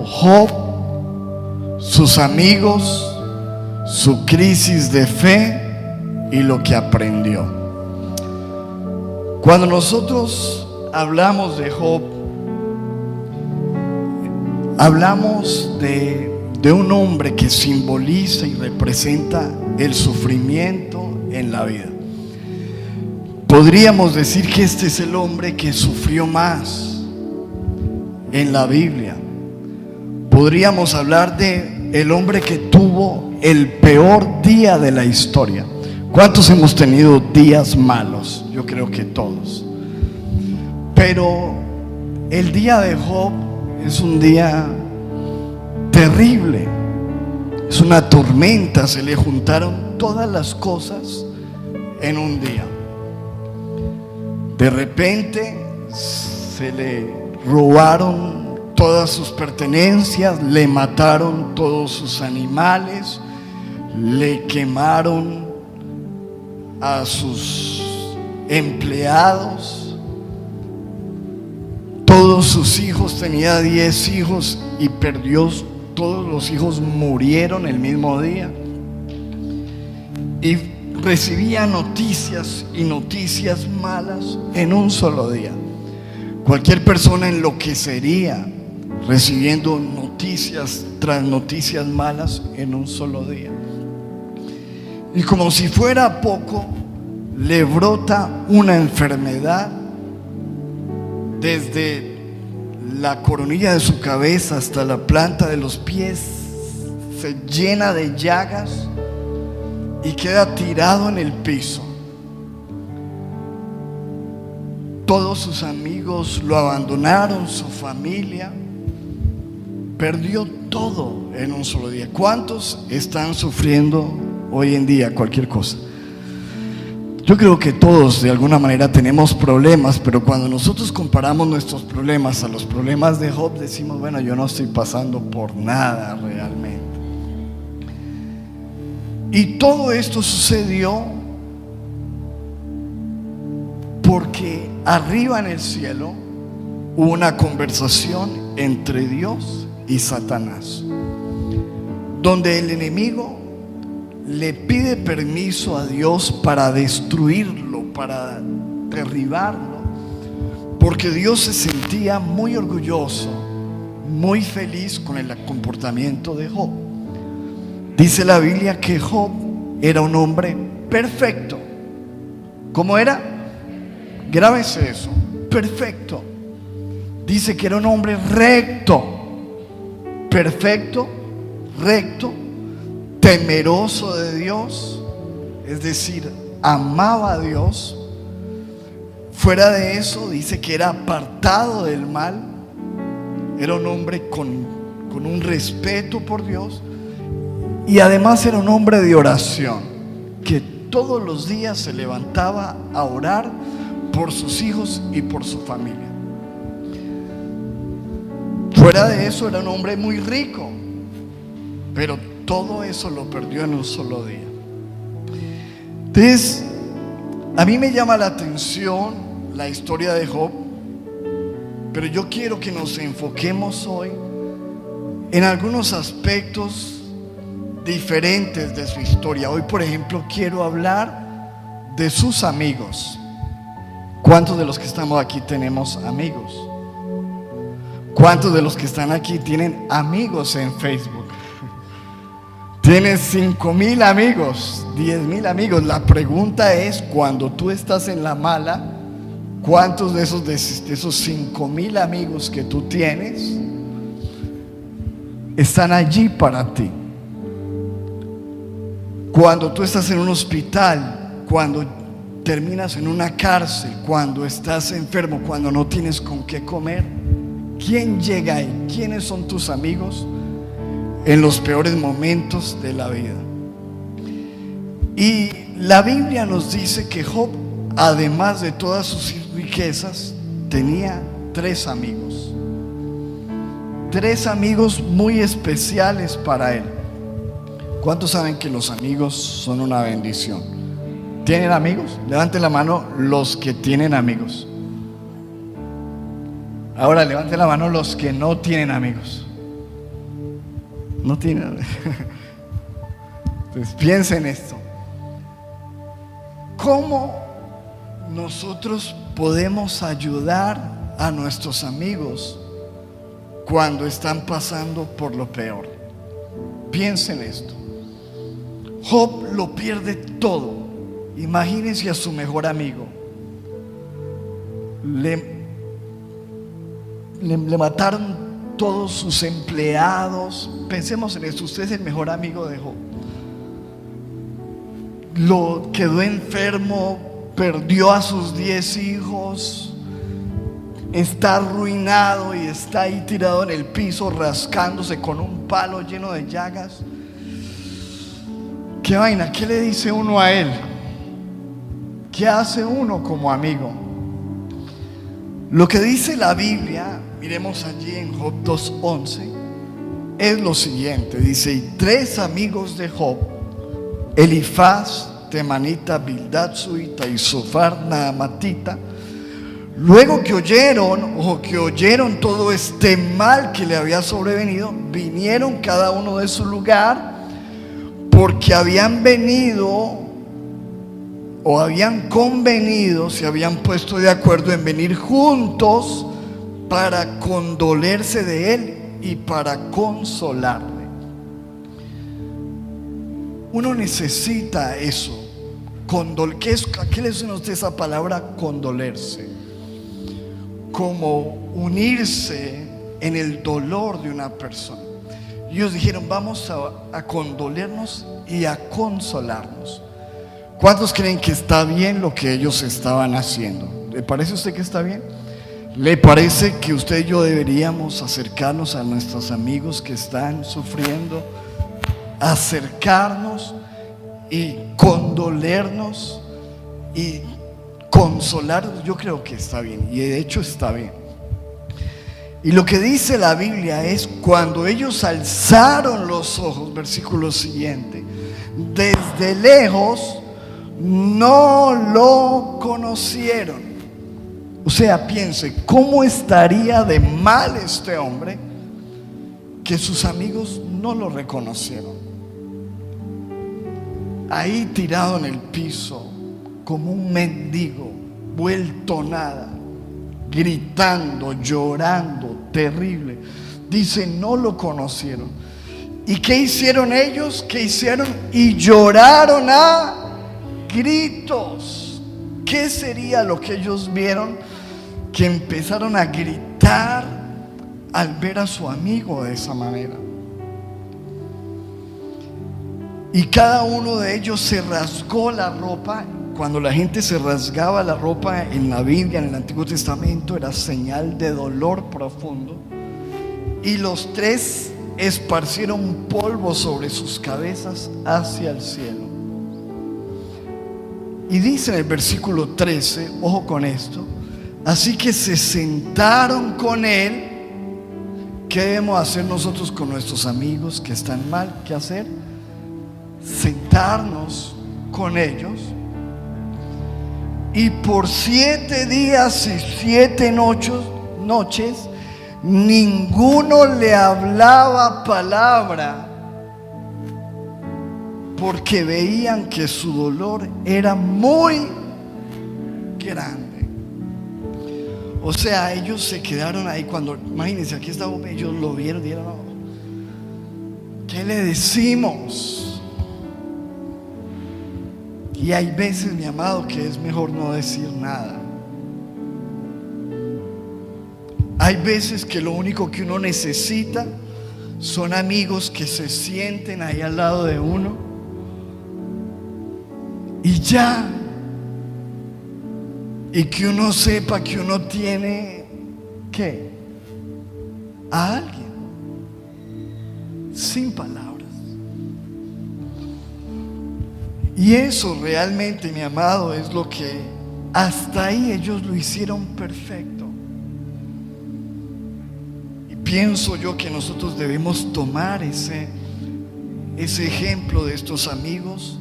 Job, sus amigos, su crisis de fe y lo que aprendió. Cuando nosotros hablamos de Job, hablamos de un hombre que simboliza y representa el sufrimiento en la vida. Podríamos decir que este es el hombre que sufrió más en la Biblia. Podríamos hablar de el hombre que tuvo el peor día de la historia. ¿Cuántos hemos tenido días malos? Yo creo que todos. Pero el día de Job es un día terrible. Es una tormenta, se le juntaron todas las cosas en un día. De repente se le robaron todas sus pertenencias, le mataron todos sus animales, le quemaron a sus empleados, todos sus hijos, tenía 10 hijos y perdió, todos los hijos murieron el mismo día. Y recibía noticias y noticias malas en un solo día. Cualquier persona enloquecería recibiendo noticias tras noticias malas en un solo día. Y como si fuera poco, le brota una enfermedad desde la coronilla de su cabeza hasta la planta de los pies, se llena de llagas y queda tirado en el piso. Todos sus amigos lo abandonaron, su familia, perdió todo en un solo día. ¿Cuántos están sufriendo hoy en día cualquier cosa? Yo creo que todos de alguna manera tenemos problemas, pero cuando nosotros comparamos nuestros problemas a los problemas de Job, decimos, bueno, yo no estoy pasando por nada realmente. Y todo esto sucedió porque arriba en el cielo hubo una conversación entre Dios y Satanás, donde el enemigo le pide permiso a Dios para destruirlo, para derribarlo, porque Dios se sentía muy orgulloso, muy feliz con el comportamiento de Job. Dice la Biblia que Job era un hombre perfecto. ¿Cómo era? Grábese eso, perfecto. Dice que era un hombre recto, perfecto, recto, temeroso de Dios, es decir, amaba a Dios. Fuera de eso, dice que era apartado del mal, era un hombre con un respeto por Dios, y además era un hombre de oración, que todos los días se levantaba a orar por sus hijos y por su familia. Fuera de eso, era un hombre muy rico, pero todo eso lo perdió en un solo día. Entonces, a mí me llama la atención la historia de Job, pero yo quiero que nos enfoquemos hoy en algunos aspectos diferentes de su historia. Hoy, por ejemplo, quiero hablar de sus amigos. ¿Cuántos de los que estamos aquí tenemos amigos? ¿Cuántos de los que están aquí tienen amigos en Facebook? Tienes 5,000 amigos, 10,000 amigos. La pregunta es, cuando tú estás en la mala, ¿cuántos de esos 5,000 amigos que tú tienes están allí para ti? Cuando tú estás en un hospital, cuando terminas en una cárcel, cuando estás enfermo, cuando no tienes con qué comer, ¿quién llega ahí? ¿Quiénes son tus amigos en los peores momentos de la vida? Y la Biblia nos dice que Job, además de todas sus riquezas, tenía 3 amigos. 3 amigos muy especiales para él. ¿Cuántos saben que los amigos son una bendición? ¿Tienen amigos? Levanten la mano los que tienen amigos. Ahora levanten la mano los que no tienen amigos. No tiene. Entonces piensa en esto. ¿Cómo nosotros podemos ayudar a nuestros amigos cuando están pasando por lo peor? Piensa en esto. Job lo pierde todo. Imagínense a su mejor amigo. Le mataron todos sus empleados. Pensemos en esto. Usted es el mejor amigo de Job. Lo quedó enfermo, perdió a sus 10 hijos, está arruinado y está ahí tirado en el piso rascándose con un palo lleno de llagas. ¿Qué vaina? ¿Qué le dice uno a él? ¿Qué hace uno como amigo? Lo que dice la Biblia, miremos allí en Job 2:11, es lo siguiente. Dice: y 3 amigos de Job, Elifaz, Temanita, Bildad Suita y Zofar Naamatita, luego que oyeron todo este mal que le había sobrevenido, vinieron cada uno de su lugar, porque habían venido o habían convenido, se habían puesto de acuerdo en venir juntos para condolerse de él y para consolarle. Uno necesita eso. ¿A qué le suena a usted esa palabra condolerse? Como unirse en el dolor de una persona. Ellos dijeron: vamos a condolernos y a consolarnos. ¿Cuántos creen que está bien lo que ellos estaban haciendo? ¿Le parece a usted que está bien? ¿Le parece que usted y yo deberíamos acercarnos a nuestros amigos que están sufriendo? Acercarnos y condolernos y consolarnos. Yo creo que está bien, y de hecho está bien. Y lo que dice la Biblia es: cuando ellos alzaron los ojos, versículo siguiente, desde lejos no lo conocieron. O sea, piense, ¿cómo estaría de mal este hombre que sus amigos no lo reconocieron? Ahí tirado en el piso, como un mendigo, vuelto nada, gritando, llorando, terrible. Dice: no lo conocieron. ¿Y qué hicieron ellos? ¿Qué hicieron? Y lloraron a gritos. ¿Qué sería lo que ellos vieron? Que empezaron a gritar al ver a su amigo de esa manera. Y cada uno de ellos se rasgó la ropa. Cuando la gente se rasgaba la ropa en la Biblia, en el Antiguo Testamento, era señal de dolor profundo. Y los 3 esparcieron polvo sobre sus cabezas hacia el cielo. Y dice en el versículo 13, ojo con esto: así que se sentaron con él. ¿Qué debemos hacer nosotros con nuestros amigos que están mal? ¿Qué hacer? Sentarnos con ellos. Y por 7 días y 7 noches ninguno le hablaba palabra, porque veían que su dolor era muy grande. O sea, ellos se quedaron ahí. Cuando, imagínense, aquí estaba, ellos lo vieron y dijeron: no, ¿qué le decimos? Y hay veces, mi amado, que es mejor no decir nada. Hay veces que lo único que uno necesita son amigos que se sienten ahí al lado de uno y ya, y que uno sepa que uno tiene ¿qué? A alguien, sin palabras. Y eso realmente, mi amado, es lo que hasta ahí ellos lo hicieron perfecto. Y pienso yo que nosotros debemos tomar ese ejemplo de estos amigos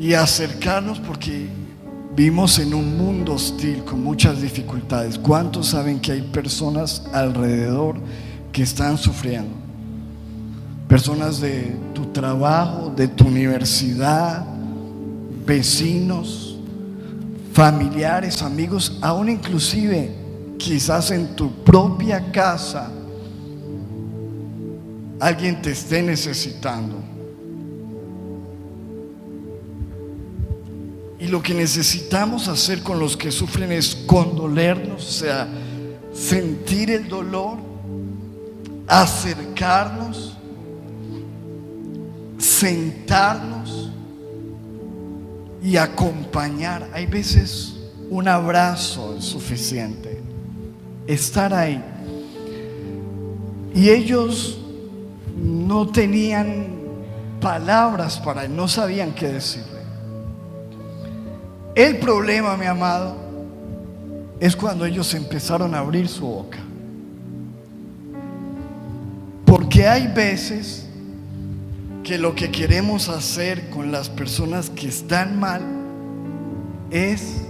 y acercarnos, porque vivimos en un mundo hostil con muchas dificultades. ¿Cuántos saben que hay personas alrededor que están sufriendo? personas de tu trabajo, de tu universidad, vecinos, familiares, amigos, aún inclusive quizás en tu propia casa alguien te esté necesitando. Y lo que necesitamos hacer con los que sufren es condolernos, o sea, sentir el dolor, acercarnos, sentarnos y acompañar. Hay veces un abrazo es suficiente, estar ahí. Y ellos no tenían palabras para él, no sabían qué decirle. El problema, mi amado, es cuando ellos empezaron a abrir su boca. Porque hay veces que lo que queremos hacer con las personas que están mal es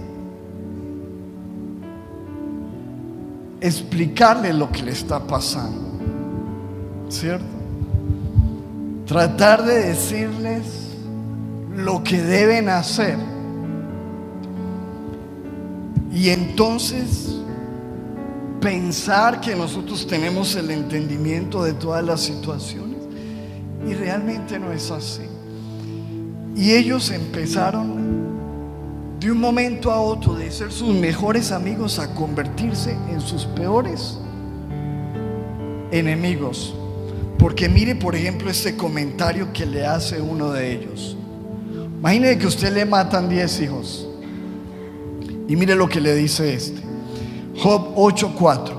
explicarle lo que le está pasando, ¿cierto? Tratar de decirles lo que deben hacer. Y entonces pensar que nosotros tenemos el entendimiento de todas las situaciones, y realmente no es así. Y ellos empezaron de un momento a otro de ser sus mejores amigos a convertirse en sus peores enemigos. Porque mire, por ejemplo, este comentario que le hace uno de ellos. Imagine que a usted le matan 10 hijos. Y mire lo que le dice este. Job 8:4.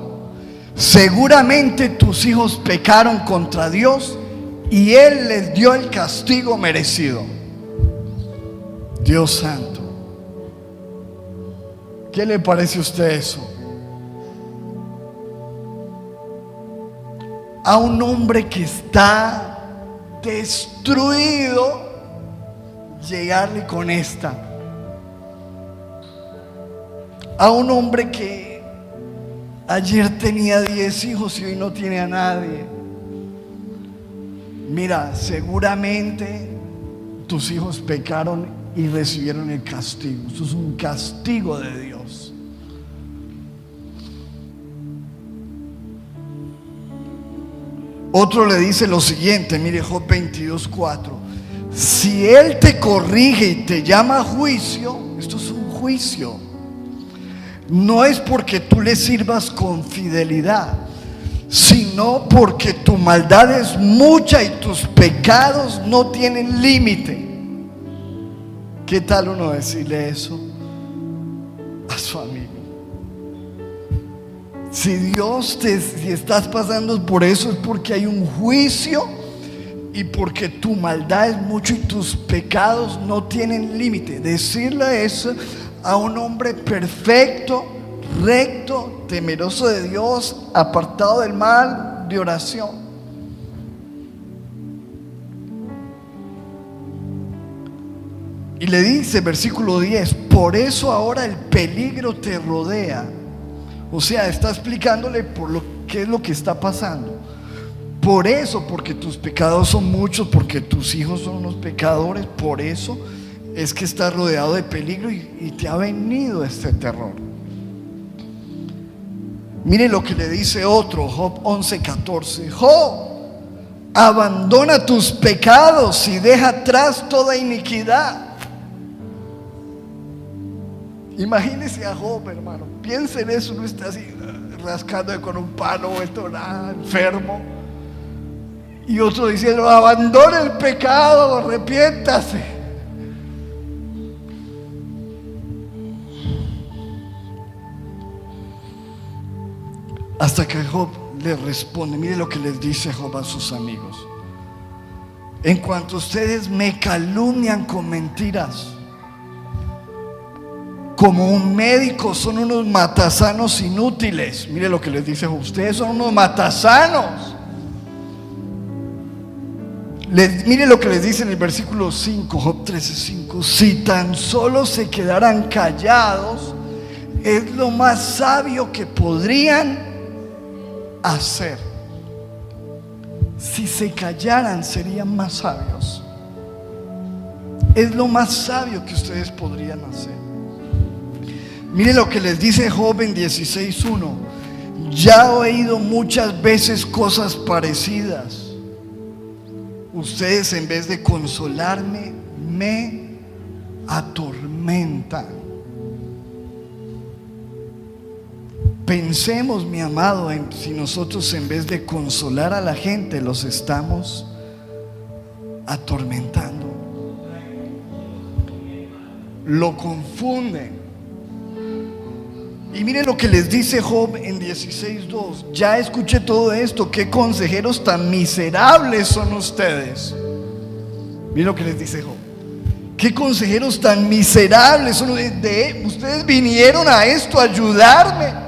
Seguramente tus hijos pecaron contra Dios y Él les dio el castigo merecido. Dios santo. ¿Qué le parece a usted eso? A un hombre que está destruido, llegarle con esta. A un hombre que ayer tenía 10 hijos y hoy no tiene a nadie. Mira, seguramente tus hijos pecaron y recibieron el castigo. Eso es un castigo de Dios. Otro le dice lo siguiente, mire Job 22:4. Si Él te corrige y te llama a juicio, esto es un juicio, no es porque tú le sirvas con fidelidad, sino porque tu maldad es mucha y tus pecados no tienen límite. ¿Qué tal uno decirle eso a su amigo? Si estás pasando por eso, es porque hay un juicio y porque tu maldad es mucho y tus pecados no tienen límite. Decirle eso a un hombre perfecto, recto, temeroso de Dios, apartado del mal, de oración. Y le dice, versículo 10, por eso ahora el peligro te rodea. O sea, está explicándole qué es lo que está pasando. Por eso, porque tus pecados son muchos, porque tus hijos son unos pecadores, por eso es que estás rodeado de peligro y te ha venido este terror. Mire lo que le dice otro, Job 11:14. Job, abandona tus pecados y deja atrás toda iniquidad. Imagínese a Job, hermano. Piense en eso, no está así rascando con un palo, vuelto nada, enfermo. Y otro diciendo, abandone el pecado, arrepiéntase. Hasta que Job le responde, mire lo que les dice Job a sus amigos. En cuanto ustedes me calumnian con mentiras, como un médico, son unos matasanos inútiles. Mire lo que les dice Job, ustedes son unos matasanos. Mire lo que les dice en el versículo 5, Job 13:5. Si tan solo se quedaran callados, es lo más sabio que podrían hacer. si se callaran serían más sabios. Es lo más sabio que ustedes podrían hacer. Mire lo que les dice Job en 16:1. Ya he oído muchas veces cosas parecidas. Ustedes, en vez de consolarme, me atormentan. Pensemos, mi amado, en si nosotros, en vez de consolar a la gente, los estamos atormentando. Lo confunden. Y miren lo que les dice Job en 16:2. Ya escuché todo esto. Qué consejeros tan miserables son ustedes. Miren lo que les dice Job. Qué consejeros tan miserables son ustedes. Ustedes vinieron a esto a ayudarme.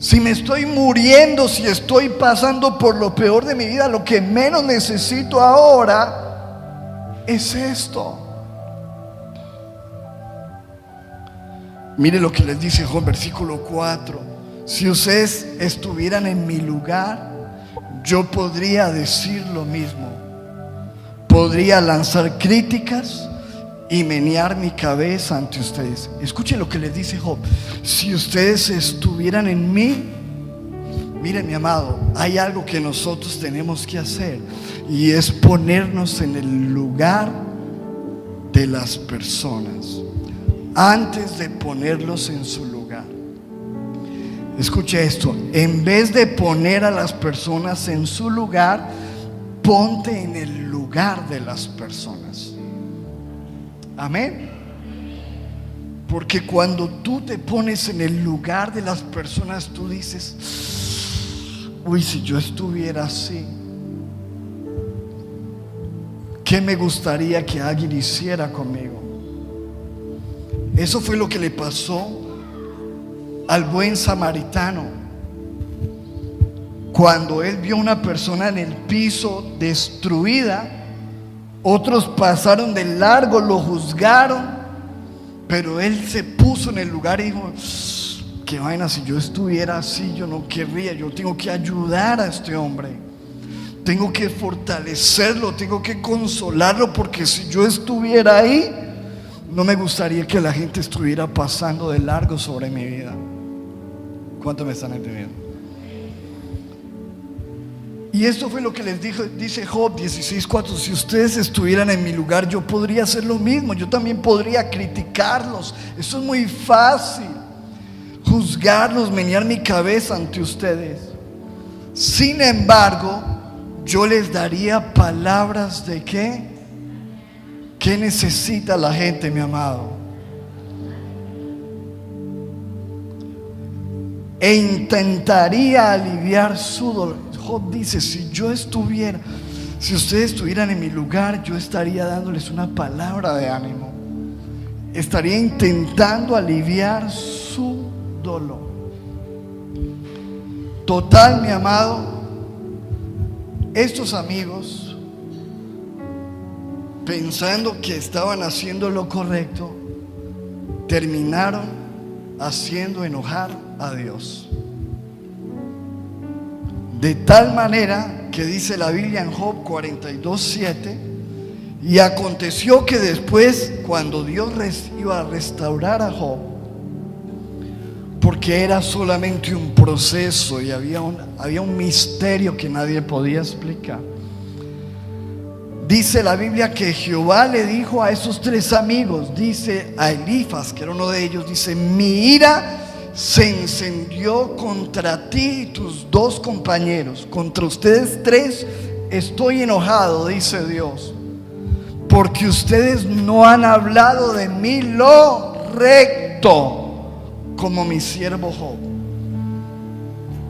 Si me estoy muriendo, si estoy pasando por lo peor de mi vida, lo que menos necesito ahora es esto. Mire lo que les dice Job, versículo 4. Si ustedes estuvieran en mi lugar, yo podría decir lo mismo. Podría lanzar críticas y menear mi cabeza ante ustedes. Escuchen lo que les dice Job. Si ustedes estuvieran en mí, miren, mi amado, hay algo que nosotros tenemos que hacer, y es ponernos en el lugar de las personas antes de ponerlos en su lugar. Escuche esto: en vez de poner a las personas en su lugar, ponte en el lugar de las personas. Amén. Porque cuando tú te pones en el lugar de las personas, tú dices: uy, si yo estuviera así, ¿qué me gustaría que alguien hiciera conmigo? Eso fue lo que le pasó al buen samaritano. Cuando él vio una persona en el piso destruida, otros pasaron de largo, lo juzgaron, pero él se puso en el lugar y dijo: qué vaina, si yo estuviera así, yo no querría. Yo tengo que ayudar a este hombre, tengo que fortalecerlo, tengo que consolarlo, porque si yo estuviera ahí, no me gustaría que la gente estuviera pasando de largo sobre mi vida. ¿Cuánto me están entendiendo? Y esto fue lo que les dijo, dice Job 16:4. Si ustedes estuvieran en mi lugar, yo podría hacer lo mismo. Yo también podría criticarlos. Eso es muy fácil. Juzgarlos, menear mi cabeza ante ustedes. Sin embargo, yo les daría palabras de ¿qué? ¿Qué necesita la gente, mi amado? E intentaría aliviar su dolor. Job dice: si ustedes estuvieran en mi lugar, yo estaría dándoles una palabra de ánimo. Estaría intentando aliviar su dolor. Total, mi amado, estos amigos, pensando que estaban haciendo lo correcto, terminaron haciendo enojar a Dios. De tal manera que dice la Biblia en Job 42:7: y aconteció que después, cuando Dios iba a restaurar a Job, porque era solamente un proceso y había un misterio que nadie podía explicar, dice la Biblia que Jehová le dijo a esos tres amigos, dice a Elifaz, que era uno de ellos, dice: mi ira se encendió contra ti y tus dos compañeros, contra ustedes tres estoy enojado, dice Dios, porque ustedes no han hablado de mí lo recto, como mi siervo Job.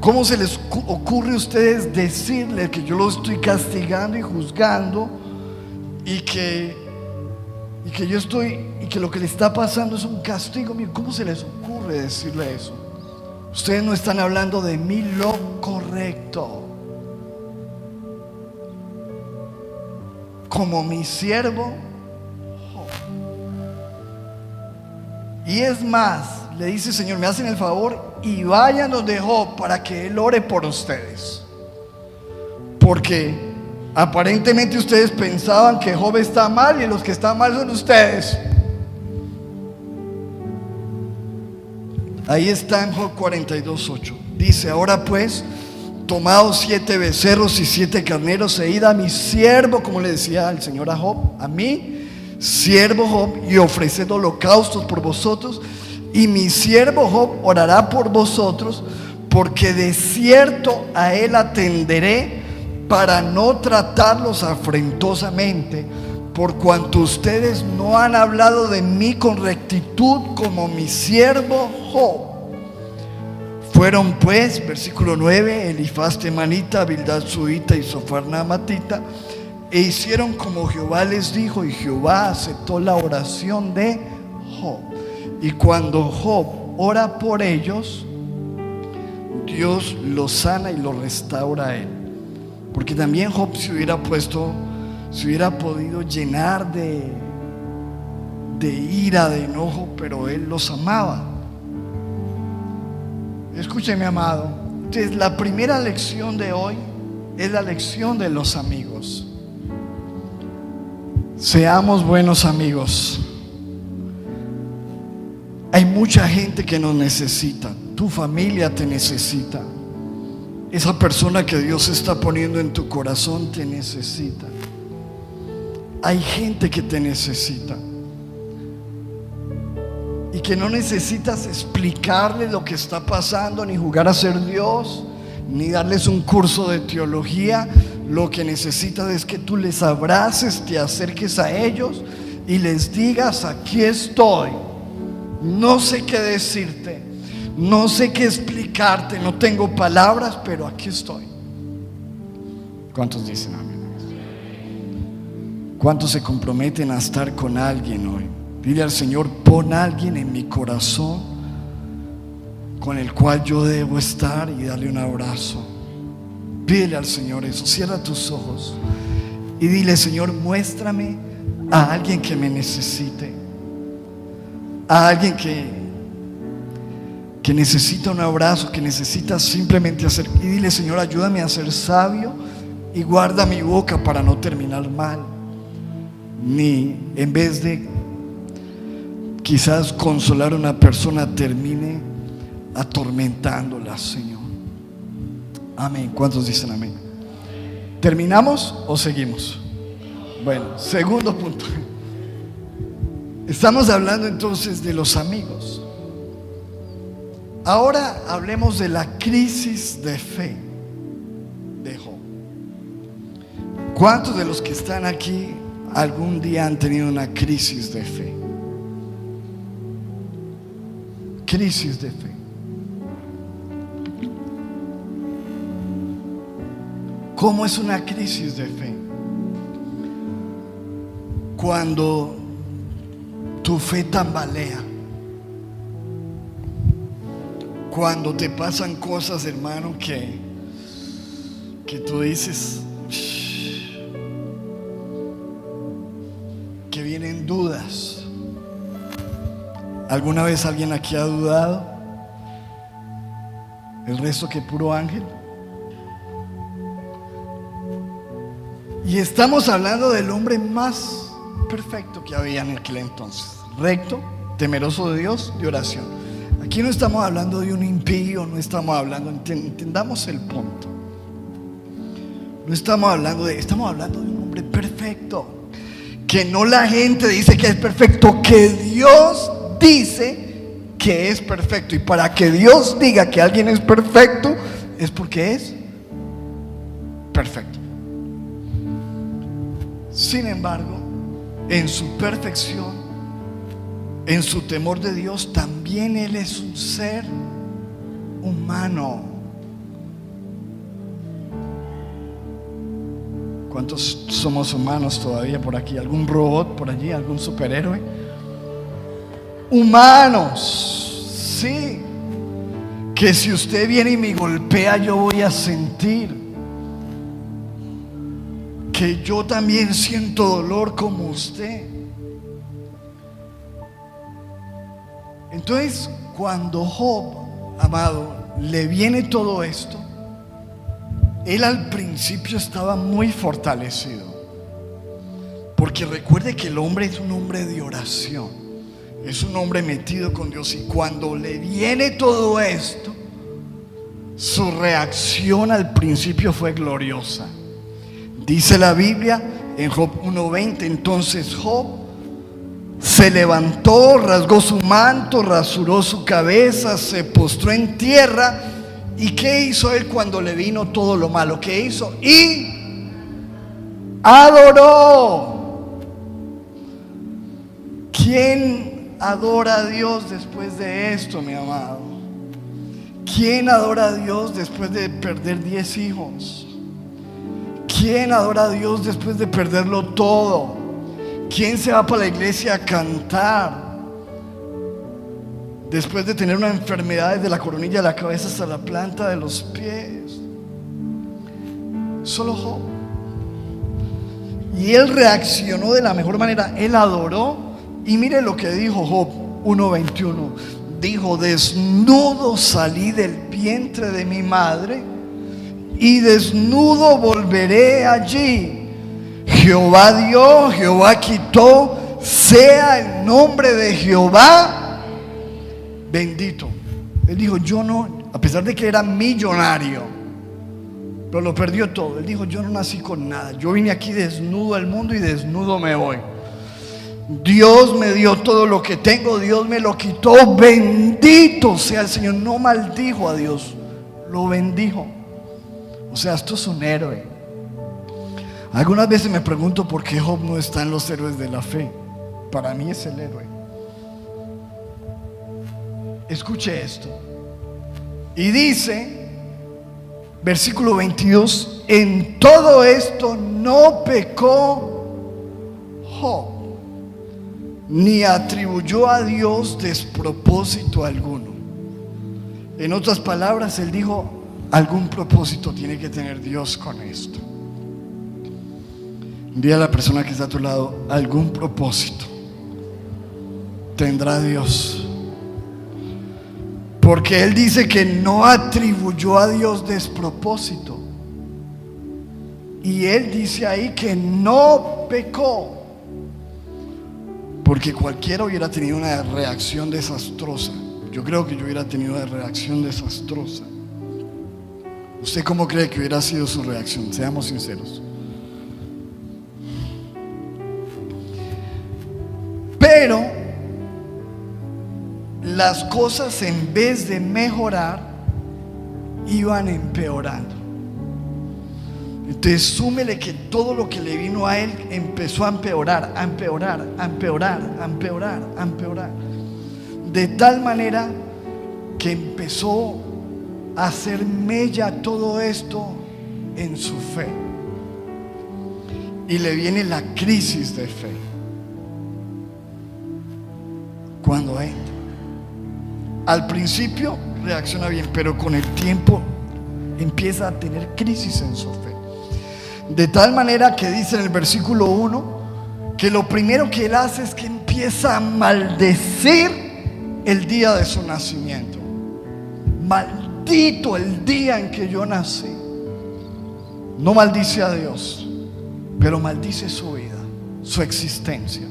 ¿Cómo se les ocurre a ustedes decirle que yo lo estoy castigando y juzgando, y que yo estoy, y que lo que le está pasando es un castigo mío? ¿Cómo se les ocurre decirle eso? Ustedes no están hablando de mí lo correcto, como mi siervo Job. Y es más, le dice: Señor, me hacen el favor y vayan donde Job para que él ore por ustedes, porque Aparentemente ustedes pensaban que Job está mal y los que están mal son ustedes. Ahí está en Job 42:8. Dice: ahora pues, tomaos 7 becerros y 7 carneros e id a mi siervo, como le decía el Señor a Job, a mí, siervo Job, y ofreced holocaustos por vosotros, y mi siervo Job orará por vosotros, porque de cierto a él atenderé para no tratarlos afrentosamente, por cuanto ustedes no han hablado de mí con rectitud como mi siervo Job. Fueron pues, versículo 9, Elifaz temanita, Bildad suita y Sofar naamatita, e hicieron como Jehová les dijo, y Jehová aceptó la oración de Job. Y cuando Job ora por ellos, Dios lo sana y lo restaura a él. Porque también Job se hubiera podido llenar de ira, de enojo, pero él los amaba. Escúcheme, amado. Entonces, la primera lección de hoy es la lección de los amigos. Seamos buenos amigos. Hay mucha gente que nos necesita. Tu familia te necesita. Esa persona que Dios está poniendo en tu corazón te necesita. Hay gente que te necesita y que no necesitas explicarle lo que está pasando, ni jugar a ser Dios, ni darles un curso de teología. Lo que necesitas es que tú les abraces, te acerques a ellos y les digas: aquí estoy, no sé qué decirte, no sé qué explicarte, no tengo palabras, pero aquí estoy. ¿Cuántos dicen amén? ¿Cuántos se comprometen a estar con alguien hoy? Dile al Señor: pon a alguien en mi corazón con el cual yo debo estar, y darle un abrazo. Pídele al Señor eso. Cierra tus ojos y dile: Señor, muéstrame a alguien que me necesite, a alguien que necesita un abrazo, que necesita simplemente hacer. Y dile: Señor, ayúdame a ser sabio y guarda mi boca para no terminar mal, ni en vez de quizás consolar a una persona termine atormentándola, Señor. Amén. ¿Cuántos dicen amén? ¿Terminamos o seguimos? Bueno, segundo punto. Estamos hablando entonces de los amigos. Ahora hablemos de la crisis de fe de Job. ¿Cuántos de los que están aquí algún día han tenido una crisis de fe? Crisis de fe. ¿Cómo es una crisis de fe? Cuando tu fe tambalea, cuando te pasan cosas, hermano, que tú dices, que vienen dudas. ¿Alguna vez alguien aquí ha dudado? ¿El resto que puro ángel? Y estamos hablando del hombre más perfecto que había en aquel entonces, recto, temeroso de Dios, de oración. Aquí no estamos hablando de un impío, no estamos hablando, entendamos el punto. No estamos hablando estamos hablando de un hombre perfecto, que no la gente dice que es perfecto, que Dios dice que es perfecto. Y para que Dios diga que alguien es perfecto, es porque es perfecto. Sin embargo, en su perfección, en su temor de Dios, también Él es un ser humano. ¿Cuántos somos humanos todavía por aquí? ¿Algún robot por allí? ¿Algún superhéroe? Humanos, sí. Que si usted viene y me golpea, yo voy a sentir. Que yo también siento dolor como usted. Entonces, cuando Job, amado, le viene todo esto, él al principio estaba muy fortalecido, porque recuerde que el hombre es un hombre de oración, es un hombre metido con Dios, y cuando le viene todo esto, su reacción al principio fue gloriosa. Dice la Biblia en Job 1:20, entonces Job se levantó, rasgó su manto, rasuró su cabeza, se postró en tierra. ¿Y qué hizo él cuando le vino todo lo malo? ¿Qué hizo? Y adoró. ¿Quién adora a Dios después de esto, mi amado? ¿Quién adora a Dios después de perder 10 hijos? ¿Quién adora a Dios después de perderlo todo? ¿Quién se va para la iglesia a cantar después de tener una enfermedad desde la coronilla de la cabeza hasta la planta de los pies? Solo Job. Y él reaccionó de la mejor manera. Él adoró. Y mire lo que dijo Job 1:21. Dijo: desnudo salí del vientre de mi madre, y desnudo volveré allí. Jehová dio, Jehová quitó, sea el nombre de Jehová bendito. Él dijo: yo no, a pesar de que era millonario, pero lo perdió todo. Él dijo: yo no nací con nada, yo vine aquí desnudo al mundo y desnudo me voy. Dios me dio todo lo que tengo, Dios me lo quitó, bendito sea el Señor. No maldijo a Dios, lo bendijo. O sea, esto es un héroe. Algunas veces me pregunto por qué Job no está en los héroes de la fe. Para mí es el héroe. Escuche esto. Y dice, versículo 22, en todo esto no pecó Job, ni atribuyó a Dios despropósito alguno. En otras palabras, él dijo: algún propósito tiene que tener Dios con esto. Dile a la persona que está a tu lado: algún propósito tendrá Dios. Porque él dice que no atribuyó a Dios despropósito. Y él dice ahí que no pecó. Porque cualquiera hubiera tenido una reacción desastrosa. Yo creo que yo hubiera tenido una reacción desastrosa. ¿Usted cómo cree que hubiera sido su reacción? Seamos sinceros. Pero las cosas, en vez de mejorar, iban empeorando. Entonces súmele que todo lo que le vino a él empezó a empeorar, a empeorar, a empeorar, a empeorar, a empeorar. De tal manera que empezó a hacer mella todo esto en su fe. Y le viene la crisis de fe. Cuando entra, al principio reacciona bien, pero con el tiempo empieza a tener crisis en su fe. De tal manera que dice en el versículo 1 que lo primero que él hace es que empieza a maldecir el día de su nacimiento. Maldito el día en que yo nací. No maldice a Dios, pero maldice su vida, su existencia.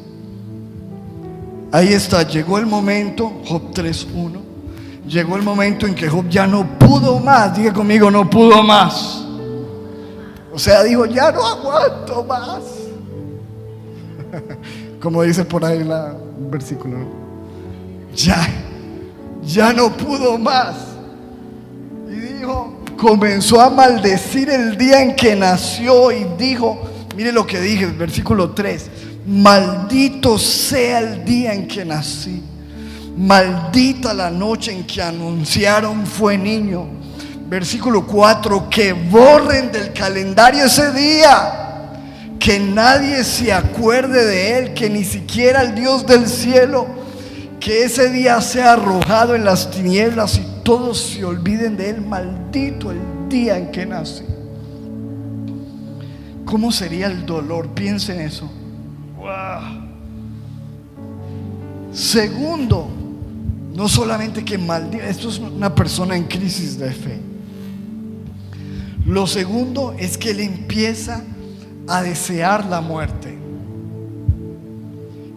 Ahí está, llegó el momento, Job 3:1. Llegó el momento en que Job ya no pudo más. Diga conmigo: no pudo más. O sea, dijo: ya no aguanto más. Como dice por ahí el versículo, ¿no? Ya no pudo más. Y dijo, comenzó a maldecir el día en que nació. Y dijo, mire lo que dije, versículo 3: maldito sea el día en que nací, maldita la noche en que anunciaron fue niño. Versículo 4: que borren del calendario ese día, que nadie se acuerde de él, que ni siquiera el Dios del cielo, que ese día sea arrojado en las tinieblas y todos se olviden de él. Maldito el día en que nací. ¿Cómo sería el dolor? Piensa en eso. Wow. Segundo, no solamente que maldiga, esto es una persona en crisis de fe. Lo segundo es que él empieza a desear la muerte.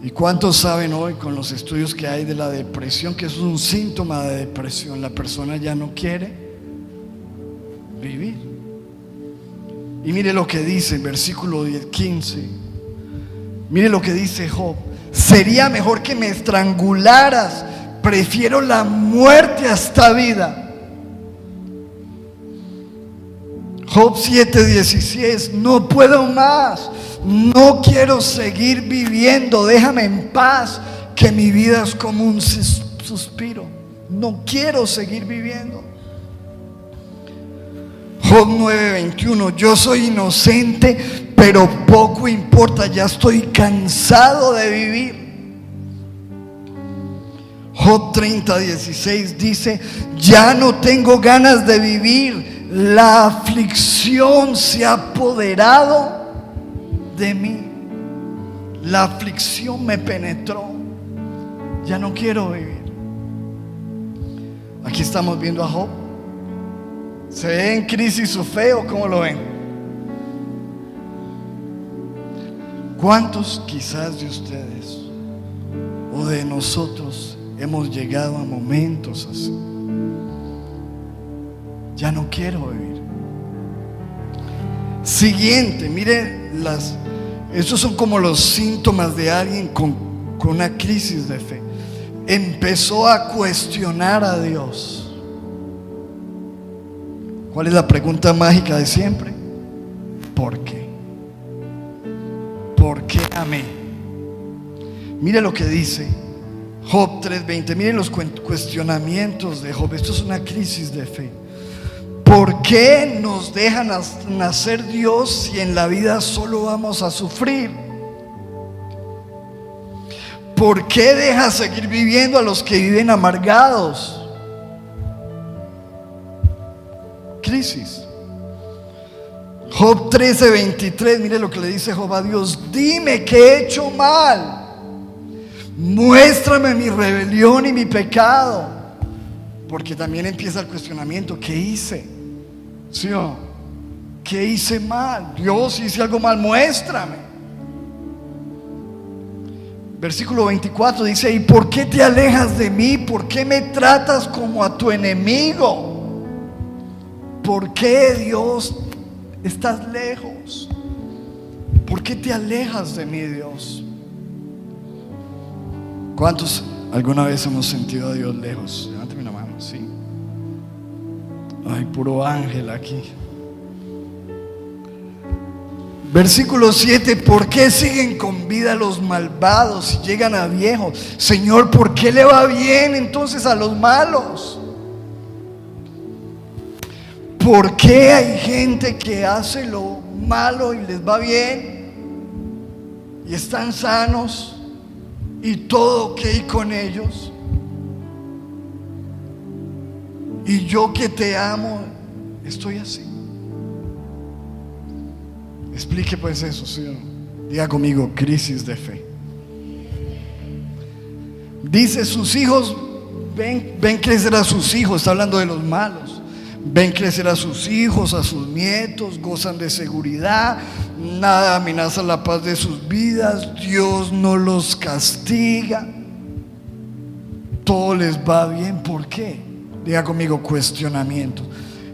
¿Y cuántos saben hoy con los estudios que hay de la depresión que es un síntoma de depresión? La persona ya no quiere vivir. Y mire lo que dice en versículo 15. Mire lo que dice Job: sería mejor que me estrangularas, prefiero la muerte a esta vida. Job 7:16, no puedo más, no quiero seguir viviendo, déjame en paz, que mi vida es como un suspiro, no quiero seguir viviendo. Job 9:21, yo soy inocente, pero poco importa, ya estoy cansado de vivir. Job 30:16 dice, ya no tengo ganas de vivir, la aflicción se ha apoderado de mí, la aflicción me penetró, ya no quiero vivir. Aquí estamos viendo a Job. ¿Se ve en crisis su fe o cómo lo ven? ¿Cuántos quizás de ustedes o de nosotros hemos llegado a momentos así? Ya no quiero vivir. Siguiente, miren, estos son como los síntomas de alguien con una crisis de fe. Empezó a cuestionar a Dios. ¿Cuál es la pregunta mágica de siempre? ¿Por qué? ¿Por qué a mí? Mire lo que dice Job 3:20. Miren los cuestionamientos de Job. Esto es una crisis de fe. ¿Por qué nos deja nacer Dios si en la vida solo vamos a sufrir? ¿Por qué deja seguir viviendo a los que viven amargados? Crisis. Job 13:23, mire lo que le dice Job a Dios: dime qué he hecho mal, muéstrame mi rebelión y mi pecado. Porque también empieza el cuestionamiento: ¿qué hice? ¿Sí o no? ¿Qué hice mal? Dios, si hice algo mal, muéstrame. Versículo 24 dice: ¿y por qué te alejas de mí? ¿Por qué me tratas como a tu enemigo? ¿Por qué, Dios, estás lejos? ¿Por qué te alejas de mí, Dios? ¿Cuántos alguna vez hemos sentido a Dios lejos? Levántame la mano, sí. Ay, puro ángel aquí. Versículo 7: ¿por qué siguen con vida los malvados y llegan a viejos? Señor, ¿por qué le va bien entonces a los malos? ¿Por qué hay gente que hace lo malo y les va bien y están sanos y todo ok con ellos? Y yo que te amo estoy así. Explique pues eso, ¿sí o no? Diga conmigo: crisis de fe. Dice: sus hijos ven crecer a sus hijos. Está hablando de los malos. Ven crecer a sus hijos, a sus nietos, gozan de seguridad, nada amenaza la paz de sus vidas, Dios no los castiga, todo les va bien. ¿Por qué? Diga conmigo: cuestionamiento.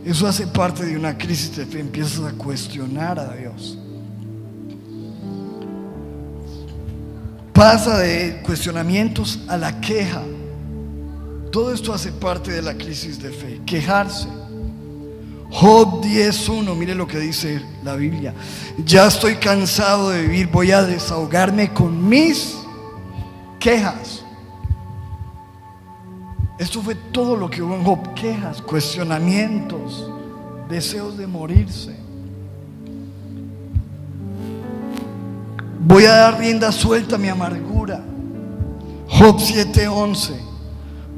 Eso hace parte de una crisis de fe. Empiezas a cuestionar a Dios. Pasa de cuestionamientos a la queja. Todo esto hace parte de la crisis de fe. Quejarse. Job 10:1, mire lo que dice la Biblia: ya estoy cansado de vivir, voy a desahogarme con mis quejas. Esto fue todo lo que hubo en Job: quejas, cuestionamientos, deseos de morirse. Voy a dar rienda suelta a mi amargura. Job 7:11: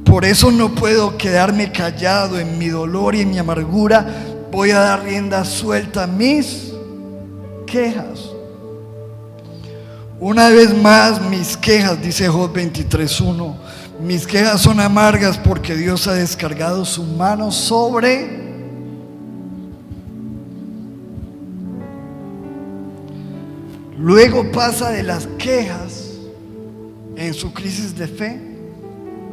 por eso no puedo quedarme callado en mi dolor y en mi amargura. Voy a dar rienda suelta a mis quejas. Una vez más, mis quejas, dice Job 23:1, mis quejas son amargas porque Dios ha descargado su mano sobre. Luego pasa de las quejas en su crisis de fe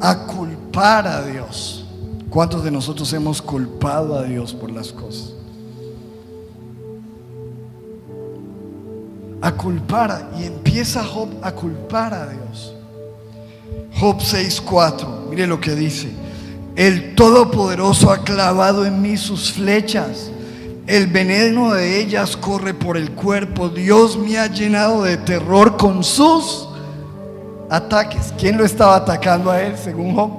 a culpar a Dios. ¿Cuántos de nosotros hemos culpado a Dios por las cosas? A culpar, y empieza Job a culpar a Dios. Job 6:4, mire lo que dice: el Todopoderoso ha clavado en mí sus flechas, el veneno de ellas corre por el cuerpo. Dios me ha llenado de terror con sus ataques. ¿Quién lo estaba atacando a él según Job?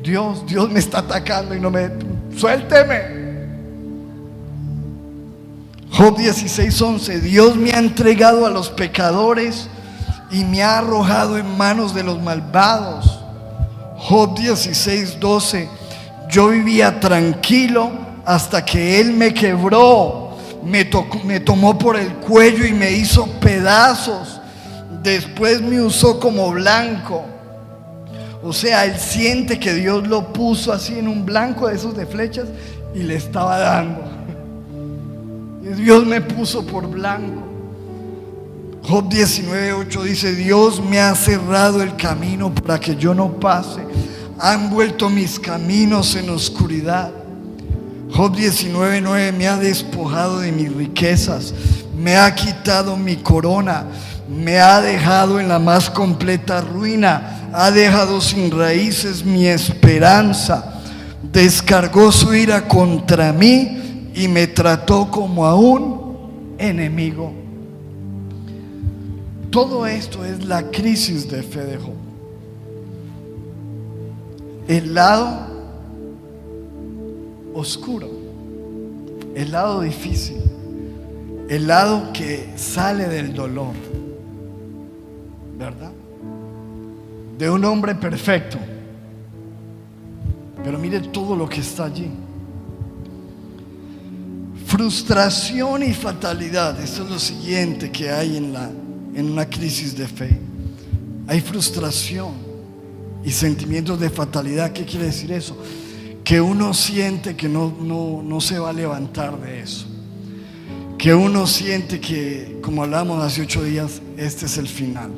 Dios me está atacando y no me... ¡Suélteme! Job 16:11, Dios me ha entregado a los pecadores y me ha arrojado en manos de los malvados. Job 16:12, yo vivía tranquilo hasta que Él me quebró, me tomó por el cuello y me hizo pedazos, después me usó como blanco. O sea, él siente que Dios lo puso así en un blanco de esos de flechas y le estaba dando. Dios me puso por blanco. Job 19:8 dice: Dios me ha cerrado el camino para que yo no pase, han vuelto mis caminos en oscuridad. Job 19:9, me ha despojado de mis riquezas, me ha quitado mi corona, me ha dejado en la más completa ruina, ha dejado sin raíces mi esperanza, descargó su ira contra mí y me trató como a un enemigo. Todo esto es la crisis de fe de Job. El lado oscuro, el lado difícil, el lado que sale del dolor, ¿verdad? De un hombre perfecto. Pero mire todo lo que está allí. Frustración y fatalidad. Esto es lo siguiente que hay en una crisis de fe. Hay frustración y sentimientos de fatalidad. ¿Qué quiere decir eso? Que uno siente que no se va a levantar de eso. Que uno siente que, como hablamos hace 8 días, este es el final.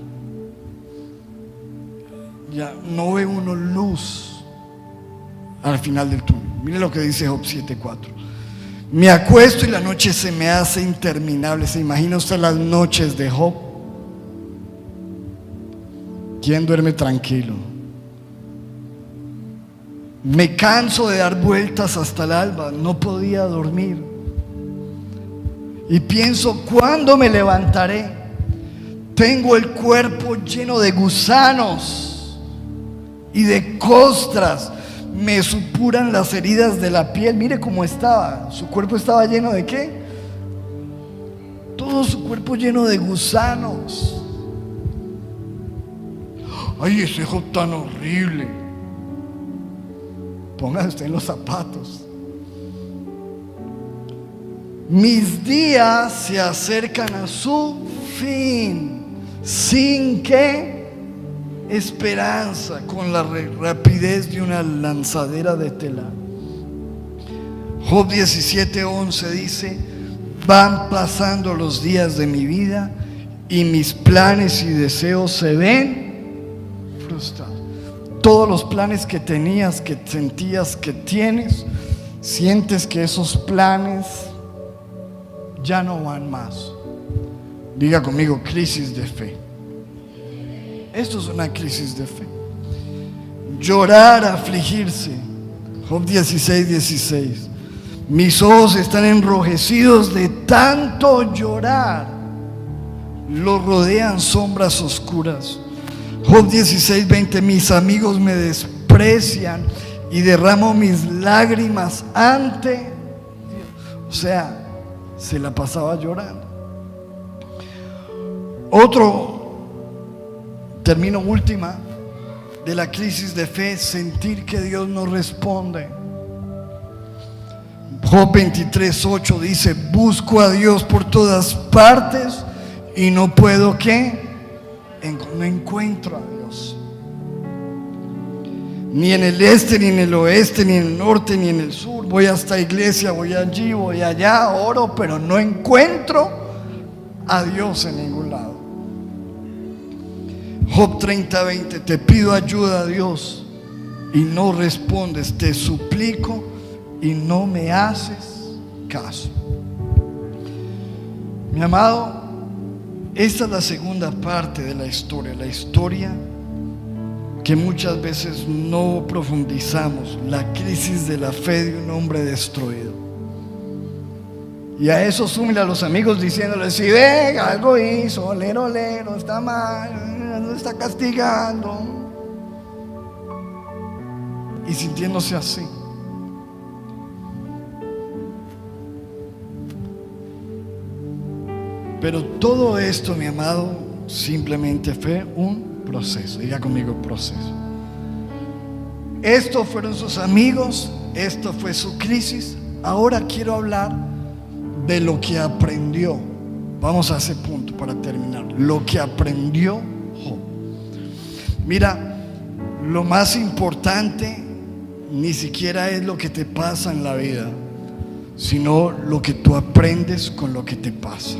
Ya no ve uno luz al final del túnel. Mire lo que dice Job 7:4. Me acuesto y la noche se me hace interminable. ¿Se imagina usted las noches de Job? ¿Quién duerme tranquilo? Me canso de dar vueltas hasta el alba. No podía dormir. Y pienso, ¿cuándo me levantaré? Tengo el cuerpo lleno de gusanos y de costras. Me supuran las heridas de la piel. Mire cómo estaba. Su cuerpo estaba lleno de ¿qué? Todo su cuerpo lleno de gusanos. Ay, ese Job tan horrible. Póngase usted en los zapatos. Mis días se acercan a su fin, sin que esperanza, con la rapidez de una lanzadera de telar. Job 17:11 dice: van pasando los días de mi vida y mis planes y deseos se ven frustrados. Todos los planes que tenías, que sentías que tienes, sientes que esos planes ya no van más. Diga conmigo: crisis de fe. Esto es una crisis de fe. Llorar, afligirse. Job 16:16. Mis ojos están enrojecidos de tanto llorar. Los rodean sombras oscuras. Job 16:20. Mis amigos me desprecian y derramo mis lágrimas ante Dios. O sea, se la pasaba llorando. Termino última de la crisis de fe: sentir que Dios no responde. Job 23:8 dice: busco a Dios por todas partes y no puedo ¿qué? No encuentro a Dios. Ni en el este, ni en el oeste, ni en el norte, ni en el sur. Voy a esta iglesia, voy allí, voy allá, oro, pero no encuentro a Dios en ningún lado. Job 30:20, te pido ayuda a Dios y no respondes, te suplico y no me haces caso. Mi amado, esta es la segunda parte de la historia que muchas veces no profundizamos, la crisis de la fe de un hombre destruido. Y a eso súmele a los amigos diciéndoles, si ve, algo hizo, lero, está mal, no está castigando, y sintiéndose así. Pero todo esto, mi amado, simplemente fue un proceso. Diga conmigo, proceso. Estos fueron sus amigos, esto fue su crisis. Ahora quiero hablar de lo que aprendió. Vamos a ese punto para terminar. Lo que aprendió Job. Mira, lo más importante ni siquiera es lo que te pasa en la vida, sino lo que tú aprendes con lo que te pasa.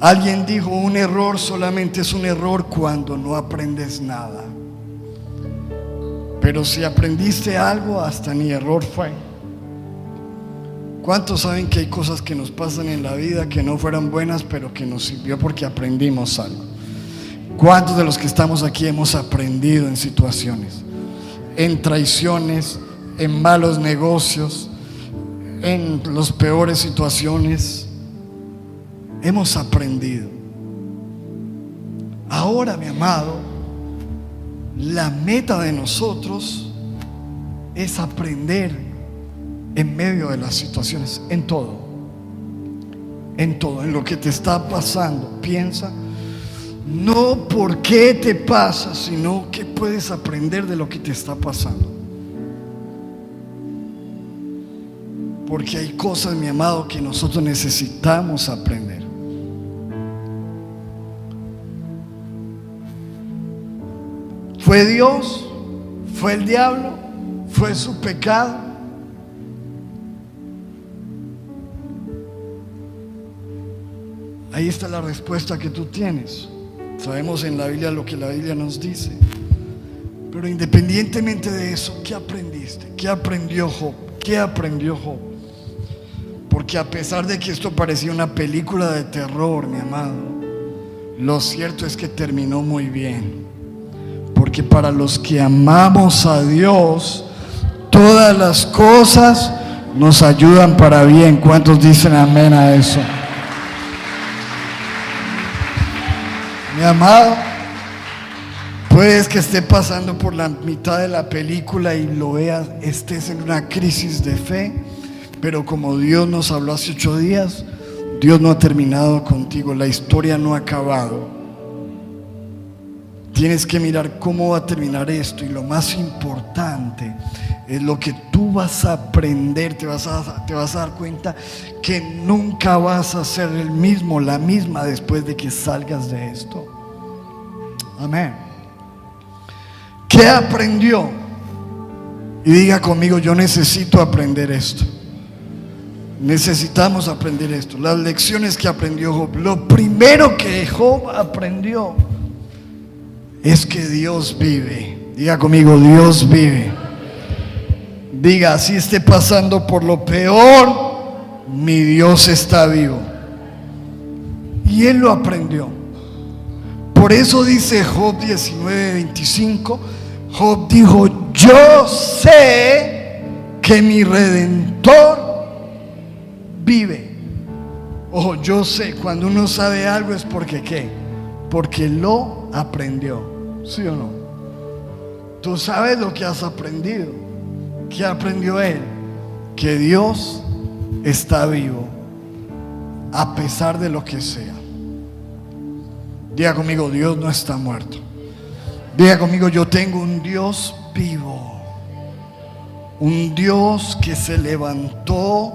Alguien dijo, un error solamente es un error cuando no aprendes nada. Pero si aprendiste algo, hasta ni error fue. ¿Cuántos saben que hay cosas que nos pasan en la vida que no fueron buenas, pero que nos sirvió porque aprendimos algo? ¿Cuántos de los que estamos aquí hemos aprendido en situaciones, en traiciones, en malos negocios, en las peores situaciones? Hemos aprendido. Ahora, mi amado, la meta de nosotros es aprender en medio de las situaciones, en todo, en lo que te está pasando. Piensa, no por qué te pasa, sino qué puedes aprender de lo que te está pasando. Porque hay cosas, mi amado, que nosotros necesitamos aprender. ¿Fue Dios? ¿Fue el diablo? ¿Fue su pecado? Ahí está la respuesta que tú tienes. Sabemos en la Biblia lo que la Biblia nos dice. Pero independientemente de eso, ¿qué aprendiste? ¿Qué aprendió Job? ¿Qué aprendió Job? Porque a pesar de que esto parecía una película de terror, mi amado, lo cierto es que terminó muy bien. Porque para los que amamos a Dios, todas las cosas nos ayudan para bien. ¿Cuántos dicen amén a eso? Mi amado, puedes que esté pasando por la mitad de la película y lo veas, estés en una crisis de fe, pero como Dios nos habló hace 8 días, Dios no ha terminado contigo, la historia no ha acabado. Tienes que mirar cómo va a terminar esto, y lo más importante es lo que tú vas a aprender. Te vas a dar cuenta que nunca vas a ser el mismo, la misma después de que salgas de esto. Amén. ¿Qué aprendió? Y diga conmigo, yo necesito aprender esto. Necesitamos aprender esto. Las lecciones que aprendió Job. Lo primero que Job aprendió es que Dios vive. Diga conmigo, Dios vive. Diga, así esté pasando por lo peor, mi Dios está vivo. Y él lo aprendió. Por eso dice Job 19:25, Job dijo, yo sé que mi Redentor vive. Ojo, yo sé, cuando uno sabe algo es porque ¿qué? Porque lo aprendió. ¿Sí o no? Tú sabes lo que has aprendido. ¿Qué aprendió él? Que Dios está vivo a pesar de lo que sea. Diga conmigo, Dios no está muerto. Diga conmigo, yo tengo un Dios vivo, un Dios que se levantó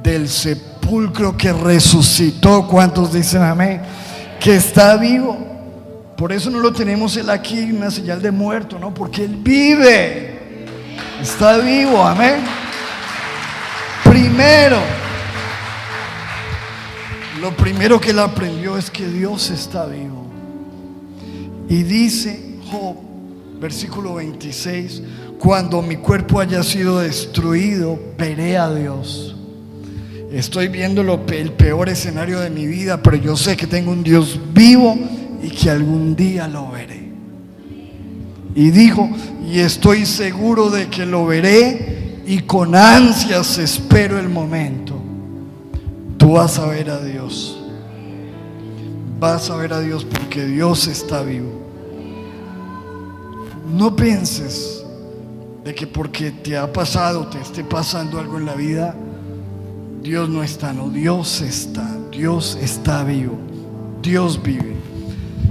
del sepulcro, que resucitó. ¿Cuántos dicen amén? Que está vivo. Por eso no lo tenemos él aquí, una señal de muerto, no, porque él vive, está vivo, amén. Lo primero que él aprendió es que Dios está vivo. Y dice Job, versículo 26, cuando mi cuerpo haya sido destruido, veré a Dios. Estoy viendo el peor escenario de mi vida, pero yo sé que tengo un Dios vivo y que algún día lo veré. Y dijo, y estoy seguro de que lo veré y con ansias espero el momento. Tú vas a ver a Dios. Vas a ver a Dios porque Dios está vivo. No pienses de que porque te ha pasado, te esté pasando algo en la vida, Dios no está. No, Dios está. Dios está vivo. Dios vive.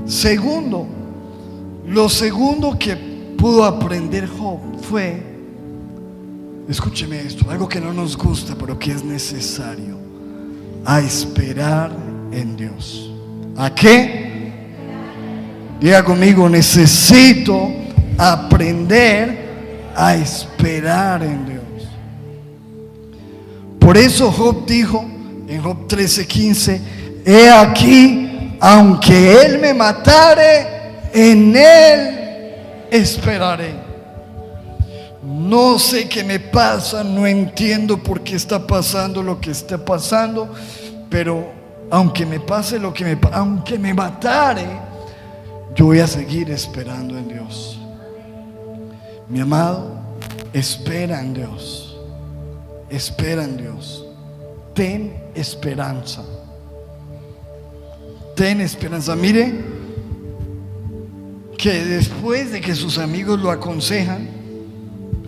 Segundo, lo segundo que pudo aprender Job fue, escúcheme esto, algo que no nos gusta pero que es necesario: a esperar en Dios. ¿A qué? Diga conmigo, necesito aprender a esperar en Dios. Por eso Job dijo en Job 13:15: he aquí, aunque él me matare, en él esperaré. No sé qué me pasa, no entiendo por qué está pasando lo que está pasando, pero aunque me pase lo que me pase, aunque me matare, yo voy a seguir esperando en Dios. Mi amado, espera en Dios. Espera en Dios. Ten esperanza. Ten esperanza. Mire que después de que sus amigos lo aconsejan,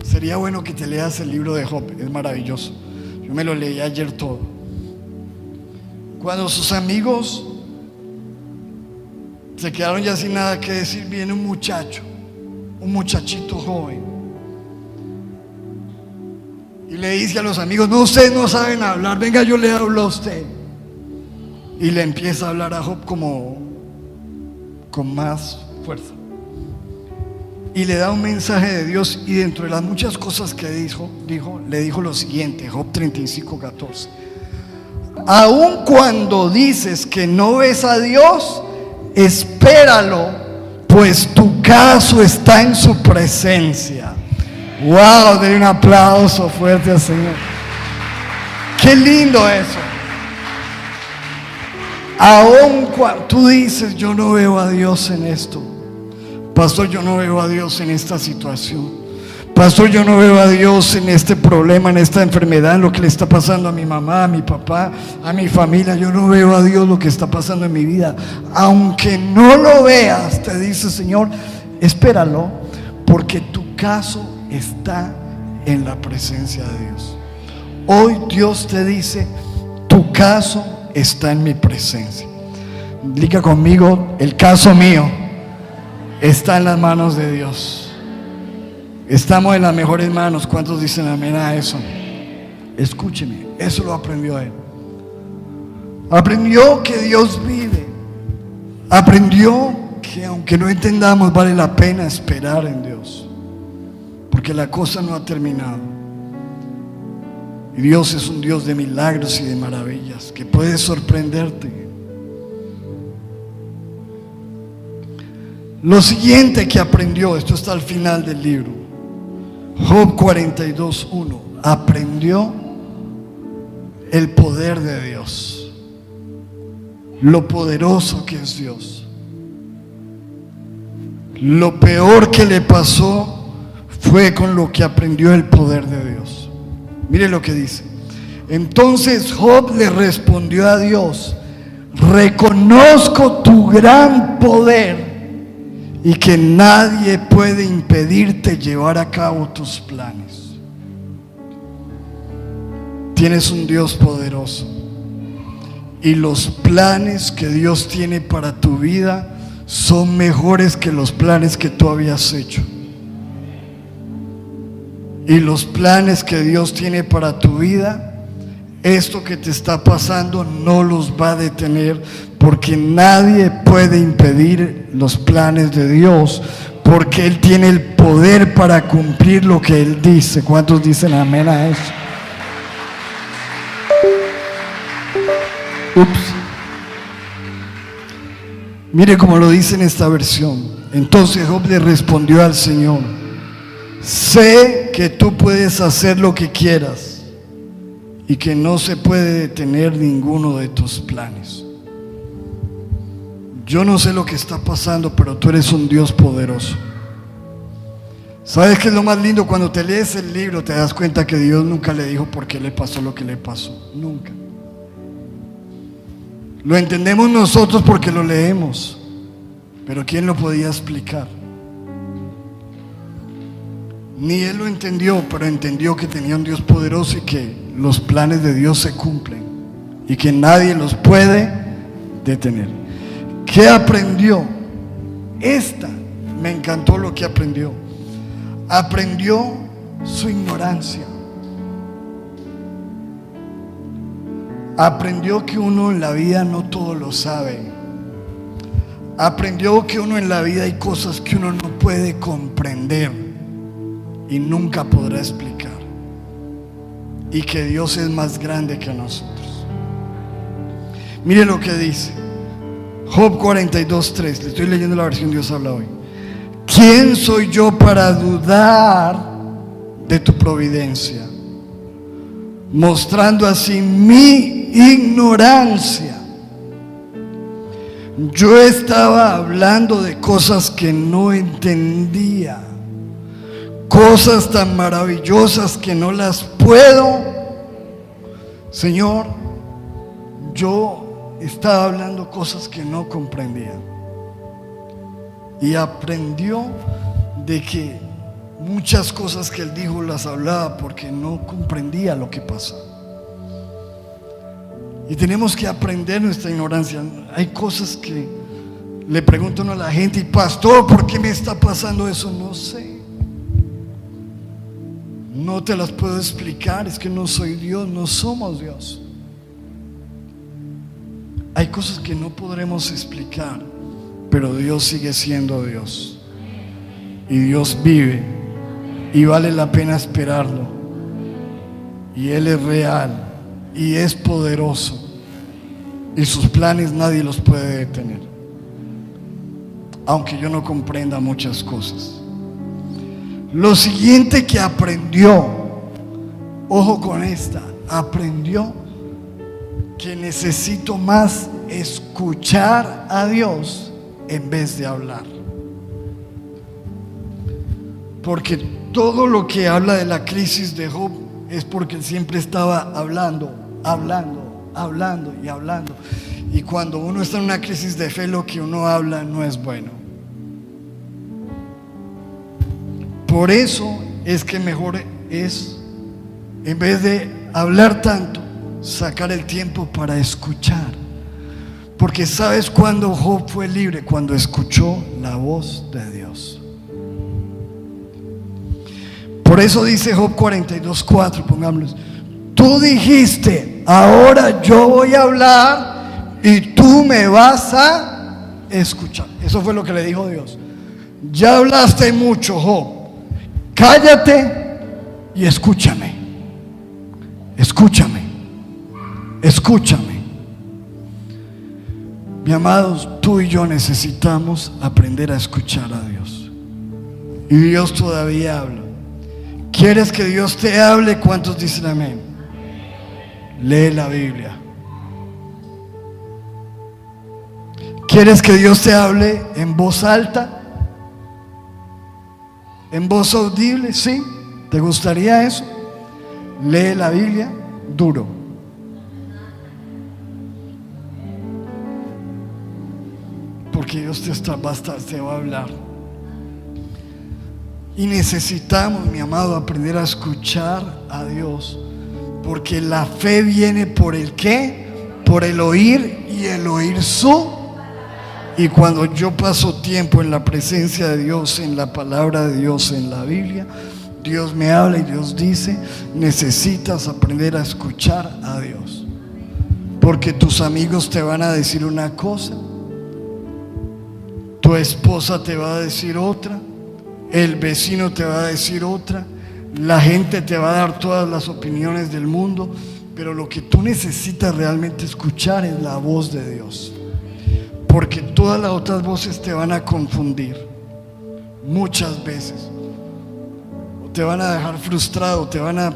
sería bueno que te leas el libro de Job, es maravilloso. Yo me lo leí ayer todo. Cuando sus amigos se quedaron ya sin nada que decir, viene un muchachito joven, y le dice a los amigos: no, ustedes no saben hablar, venga, yo le hablo a usted. Y le empieza a hablar a Job como con más fuerza. Y le da un mensaje de Dios, y dentro de las muchas cosas que le dijo lo siguiente: Job 35:14. Aun cuando dices que no ves a Dios, espéralo, pues tu caso está en su presencia. Wow, denle un aplauso fuerte al Señor. Qué lindo eso. Aun cuando tú dices: yo no veo a Dios en esto, pastor, yo no veo a Dios en esta situación, pastor, yo no veo a Dios en este problema, en esta enfermedad, en lo que le está pasando a mi mamá, a mi papá, a mi familia. Yo no veo a Dios lo que está pasando en mi vida. Aunque no lo veas, te dice el Señor, espéralo, porque tu caso está en la presencia de Dios. Hoy Dios te dice: tu caso está en mi presencia. Diga conmigo: el caso mío está en las manos de Dios. Estamos en las mejores manos. ¿Cuántos dicen amén a eso? Escúcheme, eso lo aprendió él. Aprendió que Dios vive. Aprendió que aunque no entendamos, vale la pena esperar en Dios, porque la cosa no ha terminado. Y Dios es un Dios de milagros y de maravillas, que puede sorprenderte. Lo siguiente que aprendió, esto está al final del libro, Job 42:1, aprendió el poder de Dios, lo poderoso que es Dios. Lo peor que le pasó fue con lo que aprendió el poder de Dios. Mire lo que dice: entonces Job le respondió a Dios: reconozco tu gran poder y que nadie puede impedirte llevar a cabo tus planes. Tienes un Dios poderoso, y los planes que Dios tiene para tu vida son mejores que los planes que tú habías hecho. Y los planes que Dios tiene para tu vida, esto que te está pasando no los va a detener, porque nadie puede impedir los planes de Dios, porque Él tiene el poder para cumplir lo que Él dice. ¿Cuántos dicen amén a eso? Ups. Mire cómo lo dice en esta versión. Entonces Job le respondió al Señor: sé que tú puedes hacer lo que quieras y que no se puede detener ninguno de tus planes. Yo no sé lo que está pasando, pero tú eres un Dios poderoso. ¿Sabes qué es lo más lindo? Cuando te lees el libro te das cuenta que Dios nunca le dijo por qué le pasó lo que le pasó. Nunca. Lo entendemos nosotros porque lo leemos, pero ¿quién lo podía explicar? Ni él lo entendió, pero entendió que tenía un Dios poderoso y que los planes de Dios se cumplen y que nadie los puede detener. ¿Qué aprendió? Me encantó lo que aprendió. Aprendió su ignorancia. Aprendió que uno en la vida no todo lo sabe. Aprendió que uno en la vida hay cosas que uno no puede comprender y nunca podrá explicar, y que Dios es más grande que nosotros. Mire lo que dice Job 42:3. Le estoy leyendo la versión Dios habla hoy. ¿Quién soy yo para dudar de tu providencia, mostrando así mi ignorancia? Yo estaba hablando de cosas que no entendía, cosas tan maravillosas que no las puedo. Señor, yo estaba hablando cosas que no comprendía. Y aprendió de que muchas cosas que él dijo las hablaba porque no comprendía lo que pasaba. Y tenemos que aprender nuestra ignorancia. Hay cosas que le preguntan a la gente: y pastor, ¿por qué me está pasando eso? No sé. No te las puedo explicar, es que no soy Dios, no somos Dios. Hay cosas que no podremos explicar, pero Dios sigue siendo Dios. Y Dios vive y vale la pena esperarlo. Y Él es real y es poderoso, y sus planes nadie los puede detener, aunque yo no comprenda muchas cosas. Lo siguiente que aprendió, ojo con esta, aprendió que necesito más escuchar a Dios en vez de hablar. Porque todo lo que habla de la crisis de Job es porque él siempre estaba hablando y hablando. Y cuando uno está en una crisis de fe, lo que uno habla no es bueno. Por eso es que mejor es, en vez de hablar tanto, sacar el tiempo para escuchar. Porque ¿sabes cuándo Job fue libre? Cuando escuchó la voz de Dios. Por eso dice Job 42:4, pongámoslo: tú dijiste, ahora yo voy a hablar y tú me vas a escuchar. Eso fue lo que le dijo Dios. Ya hablaste mucho, Job, cállate y escúchame. Escúchame. Mi amados, tú y yo necesitamos aprender a escuchar a Dios. Y Dios todavía habla. ¿Quieres que Dios te hable? ¿Cuántos dicen amén? Lee la Biblia. ¿Quieres que Dios te hable en voz alta? ¿En voz audible? ¿Sí? ¿Te gustaría eso? Lee la Biblia duro. Porque Dios te va a hablar. Y necesitamos, mi amado, aprender a escuchar a Dios. Porque la fe viene por el ¿qué? Por el oír, y el oír su. Y cuando yo paso tiempo en la presencia de Dios, en la palabra de Dios, en la Biblia, Dios me habla y Dios dice: necesitas aprender a escuchar a Dios. Porque tus amigos te van a decir una cosa, tu esposa te va a decir otra, el vecino te va a decir otra, la gente te va a dar todas las opiniones del mundo, pero lo que tú necesitas realmente escuchar es la voz de Dios. porque todas las otras voces te van a confundir muchas veces, o te van a dejar frustrado, te van a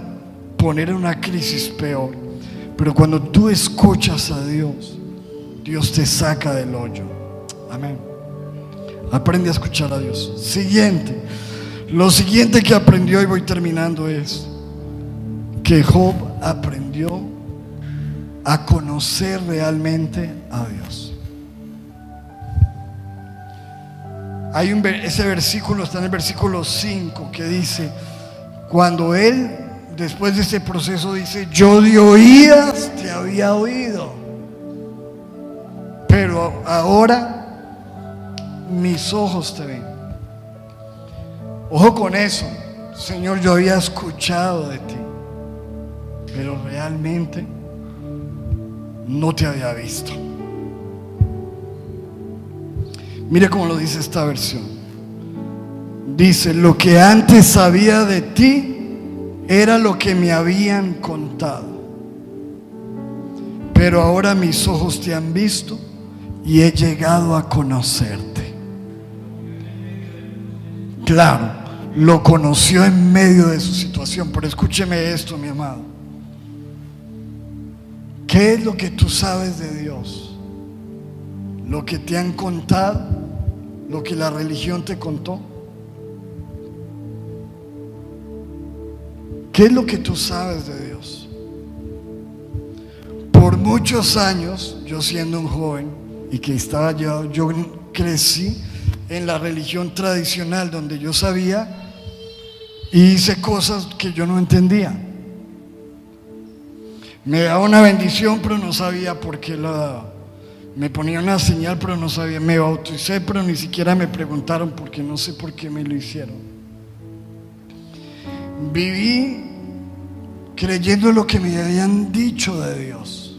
poner en una crisis peor. Pero cuando tú escuchas a Dios, Dios te saca del hoyo. Amén. Aprende a escuchar a Dios. Lo siguiente que aprendió, y voy terminando, es que Job aprendió a conocer realmente a Dios. Ese versículo está en el versículo 5, que dice, cuando él, después de ese proceso, dice: yo de oídas te había oído, pero ahora mis ojos te ven. Ojo con eso. Señor, yo había escuchado de ti, pero realmente no te había visto. Mire cómo lo dice esta versión. Dice: lo que antes sabía de ti era lo que me habían contado, pero ahora mis ojos te han visto y he llegado a conocerte. Claro, lo conoció en medio de su situación, pero escúcheme esto, mi amado. ¿Qué es lo que tú sabes de Dios? ¿Lo que te han contado? ¿Lo que la religión te contó? ¿Qué es lo que tú sabes de Dios? Por muchos años, yo siendo un joven y que yo crecí en la religión tradicional, donde yo sabía y hice cosas que yo no entendía. Me daba una bendición, pero no sabía por qué la daba. Me ponía una señal, pero no sabía. Me bauticé, pero ni siquiera me preguntaron, porque no sé por qué me lo hicieron. Viví creyendo lo que me habían dicho de Dios,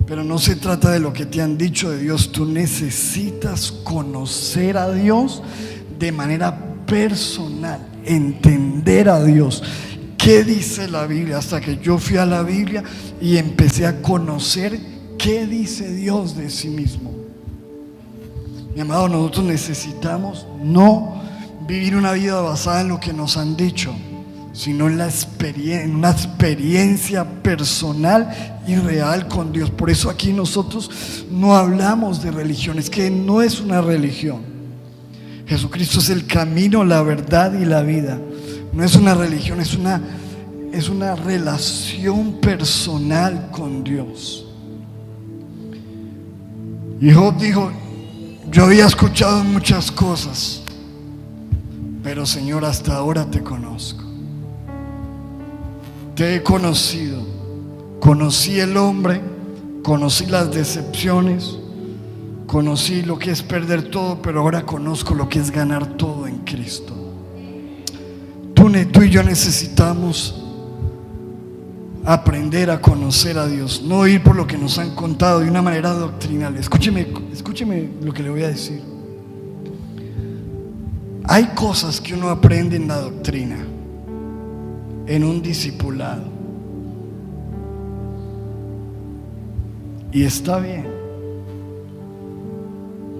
pero no se trata de lo que te han dicho de Dios. Tú necesitas conocer a Dios de manera personal, entender a Dios. ¿Qué dice la Biblia? Hasta que yo fui a la Biblia y empecé a conocer qué dice Dios de sí mismo. Mi amado, nosotros necesitamos no vivir una vida basada en lo que nos han dicho, sino en una experiencia personal y real con Dios. Por eso aquí nosotros no hablamos de religión, es que no es una religión. Jesucristo es el camino, la verdad y la vida. No es una religión, es una relación personal con Dios. Y Job dijo: yo había escuchado muchas cosas, pero Señor, hasta ahora te conozco. Te he conocido. Conocí el hombre, conocí las decepciones, conocí lo que es perder todo, pero ahora conozco lo que es ganar todo en Cristo. Tú y yo necesitamos aprender a conocer a Dios, no ir por lo que nos han contado de una manera doctrinal. Escúcheme lo que le voy a decir. Hay cosas que uno aprende en la doctrina, en un discipulado, y está bien,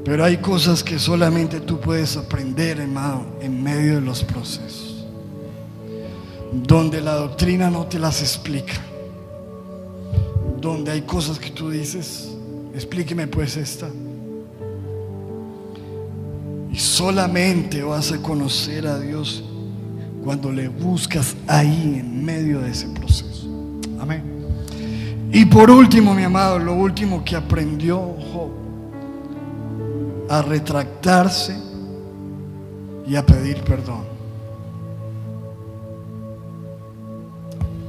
pero hay cosas que solamente tú puedes aprender, hermano, en medio de los procesos, donde la doctrina no te las explica, donde hay cosas que tú dices: explíqueme pues esta. Y solamente vas a conocer a Dios cuando le buscas ahí en medio de ese proceso. Amén. Y por último, mi amado, lo último que aprendió Job: a retractarse y a pedir perdón.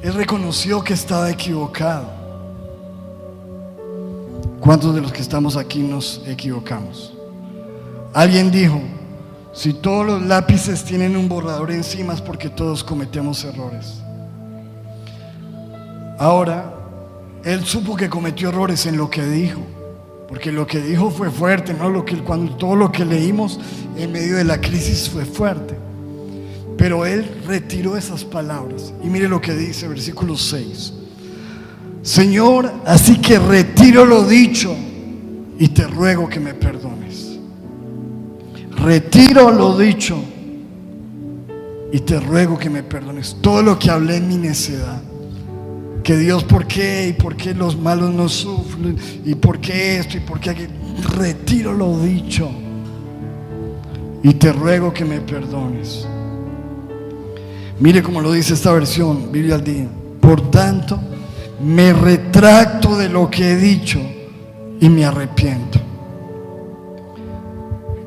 Él reconoció que estaba equivocado. ¿Cuántos de los que estamos aquí nos equivocamos? Alguien dijo: si todos los lápices tienen un borrador encima, es porque todos cometemos errores. Ahora, él supo que cometió errores en lo que dijo, porque lo que dijo fue fuerte, ¿no? Todo lo que leímos en medio de la crisis fue fuerte. Pero él retiró esas palabras. Y mire lo que dice, versículo 6. Señor, así que retiro lo dicho y te ruego que me perdones. Retiro lo dicho y te ruego que me perdones. Todo lo que hablé en mi necedad. Que Dios, ¿por qué? ¿Y por qué los malos no sufren? ¿Y por qué esto? ¿Y por qué aquello? Retiro lo dicho y te ruego que me perdones. Mire cómo lo dice esta versión, Biblia al día. Por tanto, me retracto de lo que he dicho y me arrepiento.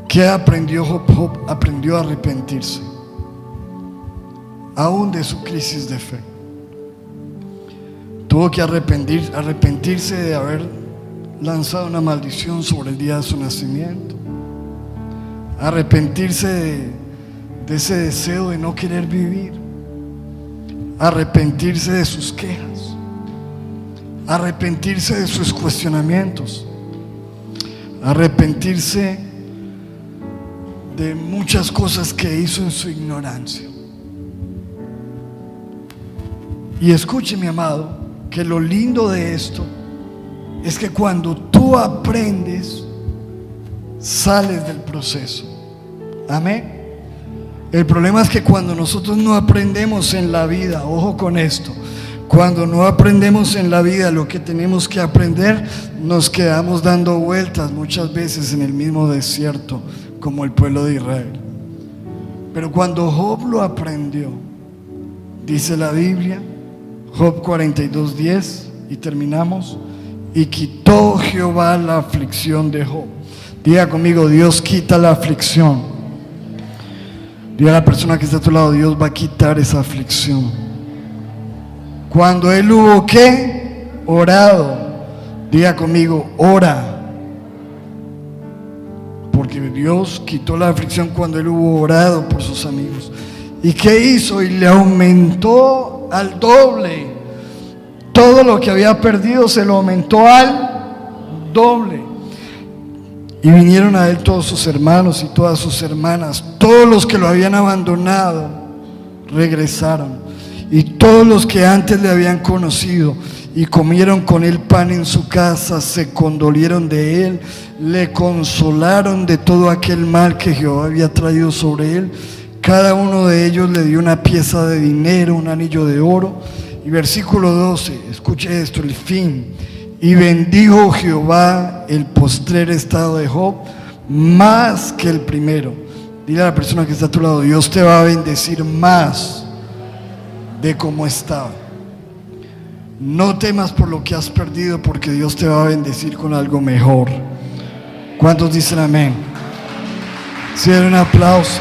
¿Qué aprendió Job? Job aprendió a arrepentirse, aún de su crisis de fe. Tuvo que arrepentirse de haber lanzado una maldición sobre el día de su nacimiento, arrepentirse de ese deseo de no querer vivir, arrepentirse de sus quejas, arrepentirse de sus cuestionamientos, arrepentirse de muchas cosas que hizo en su ignorancia. Y escuche, mi amado, que lo lindo de esto es que cuando tú aprendes, sales del proceso. Amén. El problema es que cuando nosotros no aprendemos en la vida, ojo con esto, cuando no aprendemos en la vida lo que tenemos que aprender, nos quedamos dando vueltas muchas veces en el mismo desierto, como el pueblo de Israel. Pero cuando Job lo aprendió, dice la Biblia, Job 42:10, y terminamos, y quitó Jehová la aflicción de Job. Diga conmigo, Dios quita la aflicción. Diga a la persona que está a tu lado, Dios va a quitar esa aflicción. Cuando él hubo, ¿qué? Orado. Diga conmigo, ora. Porque Dios quitó la aflicción cuando él hubo orado por sus amigos. ¿Y qué hizo? Y le aumentó al doble. Todo lo que había perdido se lo aumentó al doble. Y vinieron a él todos sus hermanos y todas sus hermanas. Todos los que lo habían abandonado regresaron. Y todos los que antes le habían conocido y comieron con él pan en su casa, se condolieron de él, le consolaron de todo aquel mal que Jehová había traído sobre él. Cada uno de ellos le dio una pieza de dinero, un anillo de oro. Y versículo 12, escuche esto, el fin. Y bendijo Jehová el postrer estado de Job más que el primero. Dile a la persona que está a tu lado, Dios te va a bendecir más de cómo estaba. No temas por lo que has perdido, porque Dios te va a bendecir con algo mejor. ¿Cuántos dicen amén? Sí, un aplauso.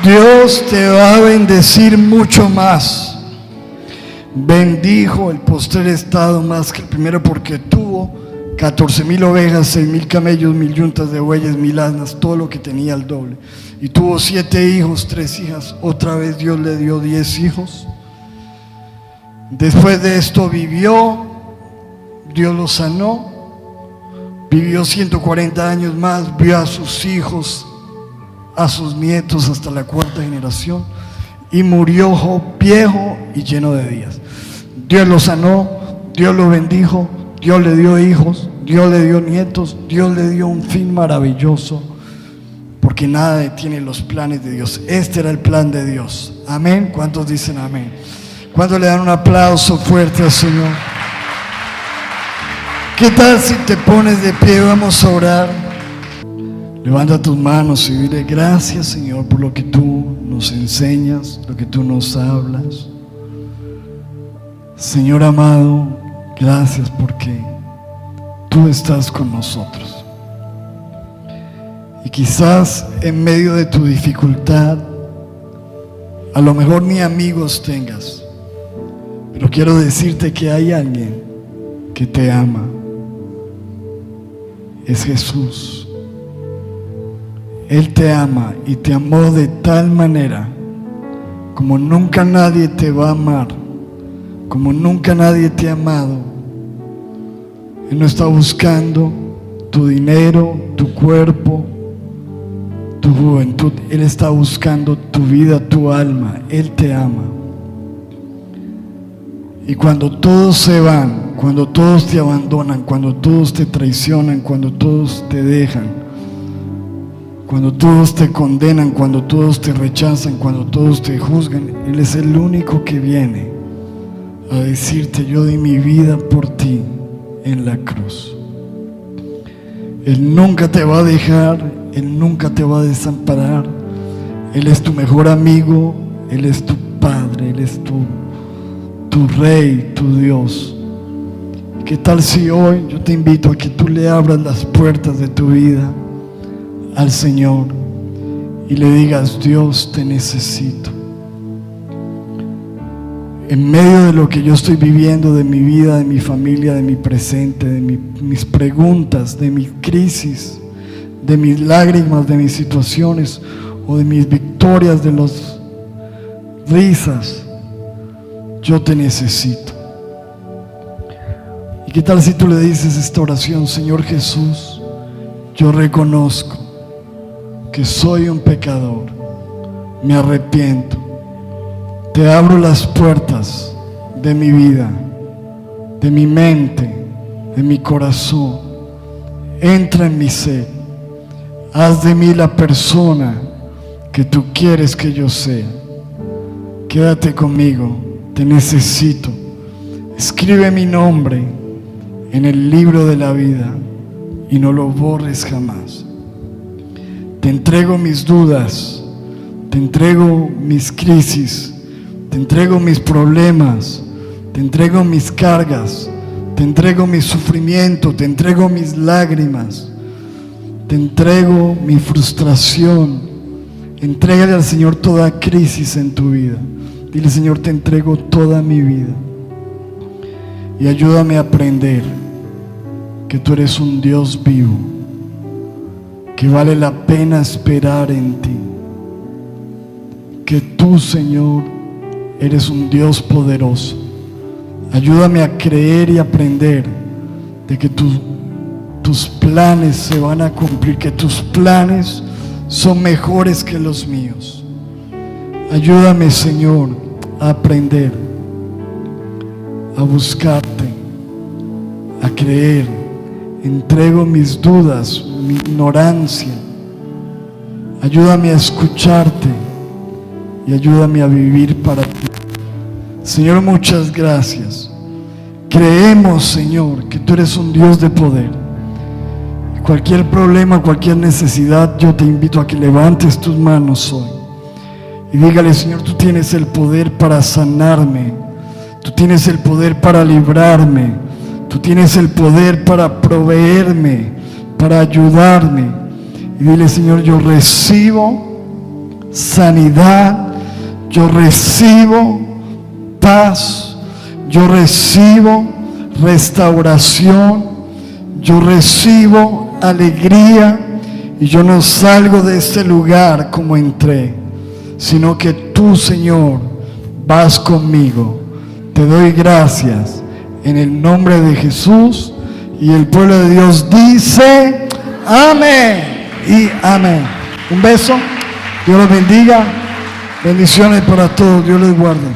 Dios te va a bendecir mucho más. Bendijo el postrer estado más que el primero, porque tuvo 14,000 ovejas, 6,000 camellos, 1,000 yuntas de bueyes, 1,000 asnas, todo lo que tenía al doble. Y tuvo 7 hijos, 3 hijas. Otra vez Dios le dio 10 hijos. Después de esto vivió, Dios lo sanó, vivió 140 años más, vio a sus hijos, a sus nietos hasta la 4ª generación, y murió Job viejo y lleno de días. Dios lo sanó, Dios lo bendijo, Dios le dio hijos, Dios le dio nietos, Dios le dio un fin maravilloso, porque nada detiene los planes de Dios. Este era el plan de Dios. Amén. ¿Cuántos dicen amén? ¿Cuántos le dan un aplauso fuerte al Señor? ¿Qué tal si te pones de pie? Vamos a orar. Levanta tus manos y dile: gracias, Señor, por lo que tú nos enseñas, lo que tú nos hablas. Señor amado, gracias porque tú estás con nosotros. Y quizás en medio de tu dificultad, a lo mejor ni amigos tengas, pero quiero decirte que hay alguien que te ama. Es Jesús. Él te ama y te amó de tal manera como nunca nadie te va a amar, como nunca nadie te ha amado. Él no está buscando tu dinero, tu cuerpo, tu juventud. Él está buscando tu vida, tu alma. Él te ama. Y cuando todos se van, cuando todos te abandonan, cuando todos te traicionan, cuando todos te dejan, cuando todos te condenan, cuando todos te rechazan, cuando todos te juzgan, Él es el único que viene a decirte: yo di mi vida por ti en la cruz. Él nunca te va a dejar, Él nunca te va a desamparar. Él es tu mejor amigo, Él es tu Padre, Él es tu Rey, tu Dios. ¿Qué tal si hoy yo te invito a que tú le abras las puertas de tu vida al Señor y le digas: Dios, te necesito? En medio de lo que yo estoy viviendo, de mi vida, de mi familia, de mi presente, de mis preguntas, de mi crisis, de mis lágrimas, de mis situaciones o de mis victorias, de las risas, yo te necesito. ¿Y qué tal si tú le dices esta oración? Señor Jesús, yo reconozco que soy un pecador, me arrepiento, te abro las puertas de mi vida, de mi mente, de mi corazón. Entra en mi ser, haz de mí la persona que tú quieres que yo sea. Quédate conmigo, te necesito. Escribe mi nombre en el libro de la vida y no lo borres jamás. Te entrego mis dudas, te entrego mis crisis, te entrego mis problemas, te entrego mis cargas, te entrego mi sufrimiento, te entrego mis lágrimas, te entrego mi frustración. Entrégale al Señor toda crisis en tu vida. Dile: Señor, te entrego toda mi vida y ayúdame a aprender que tú eres un Dios vivo, que vale la pena esperar en ti, que tú, Señor, eres un Dios poderoso. Ayúdame a creer y aprender de que tus planes se van a cumplir, que tus planes son mejores que los míos. Ayúdame, Señor, a aprender, a buscarte, a creer. Entrego mis dudas, mi ignorancia. Ayúdame a escucharte y ayúdame a vivir para ti. Señor, muchas gracias. Creemos, Señor, que tú eres un Dios de poder. Cualquier problema, cualquier necesidad, yo te invito a que levantes tus manos hoy y dígale: Señor, tú tienes el poder para sanarme, tú tienes el poder para librarme, tú tienes el poder para proveerme, para ayudarme. Y dile: Señor, yo recibo sanidad, yo recibo paz, yo recibo restauración, yo recibo alegría, y yo no salgo de este lugar como entré, sino que tú, Señor, vas conmigo. Te doy gracias en el nombre de Jesús, y el pueblo de Dios dice amén y amén. Un beso, Dios los bendiga, bendiciones para todos, Dios les guarde.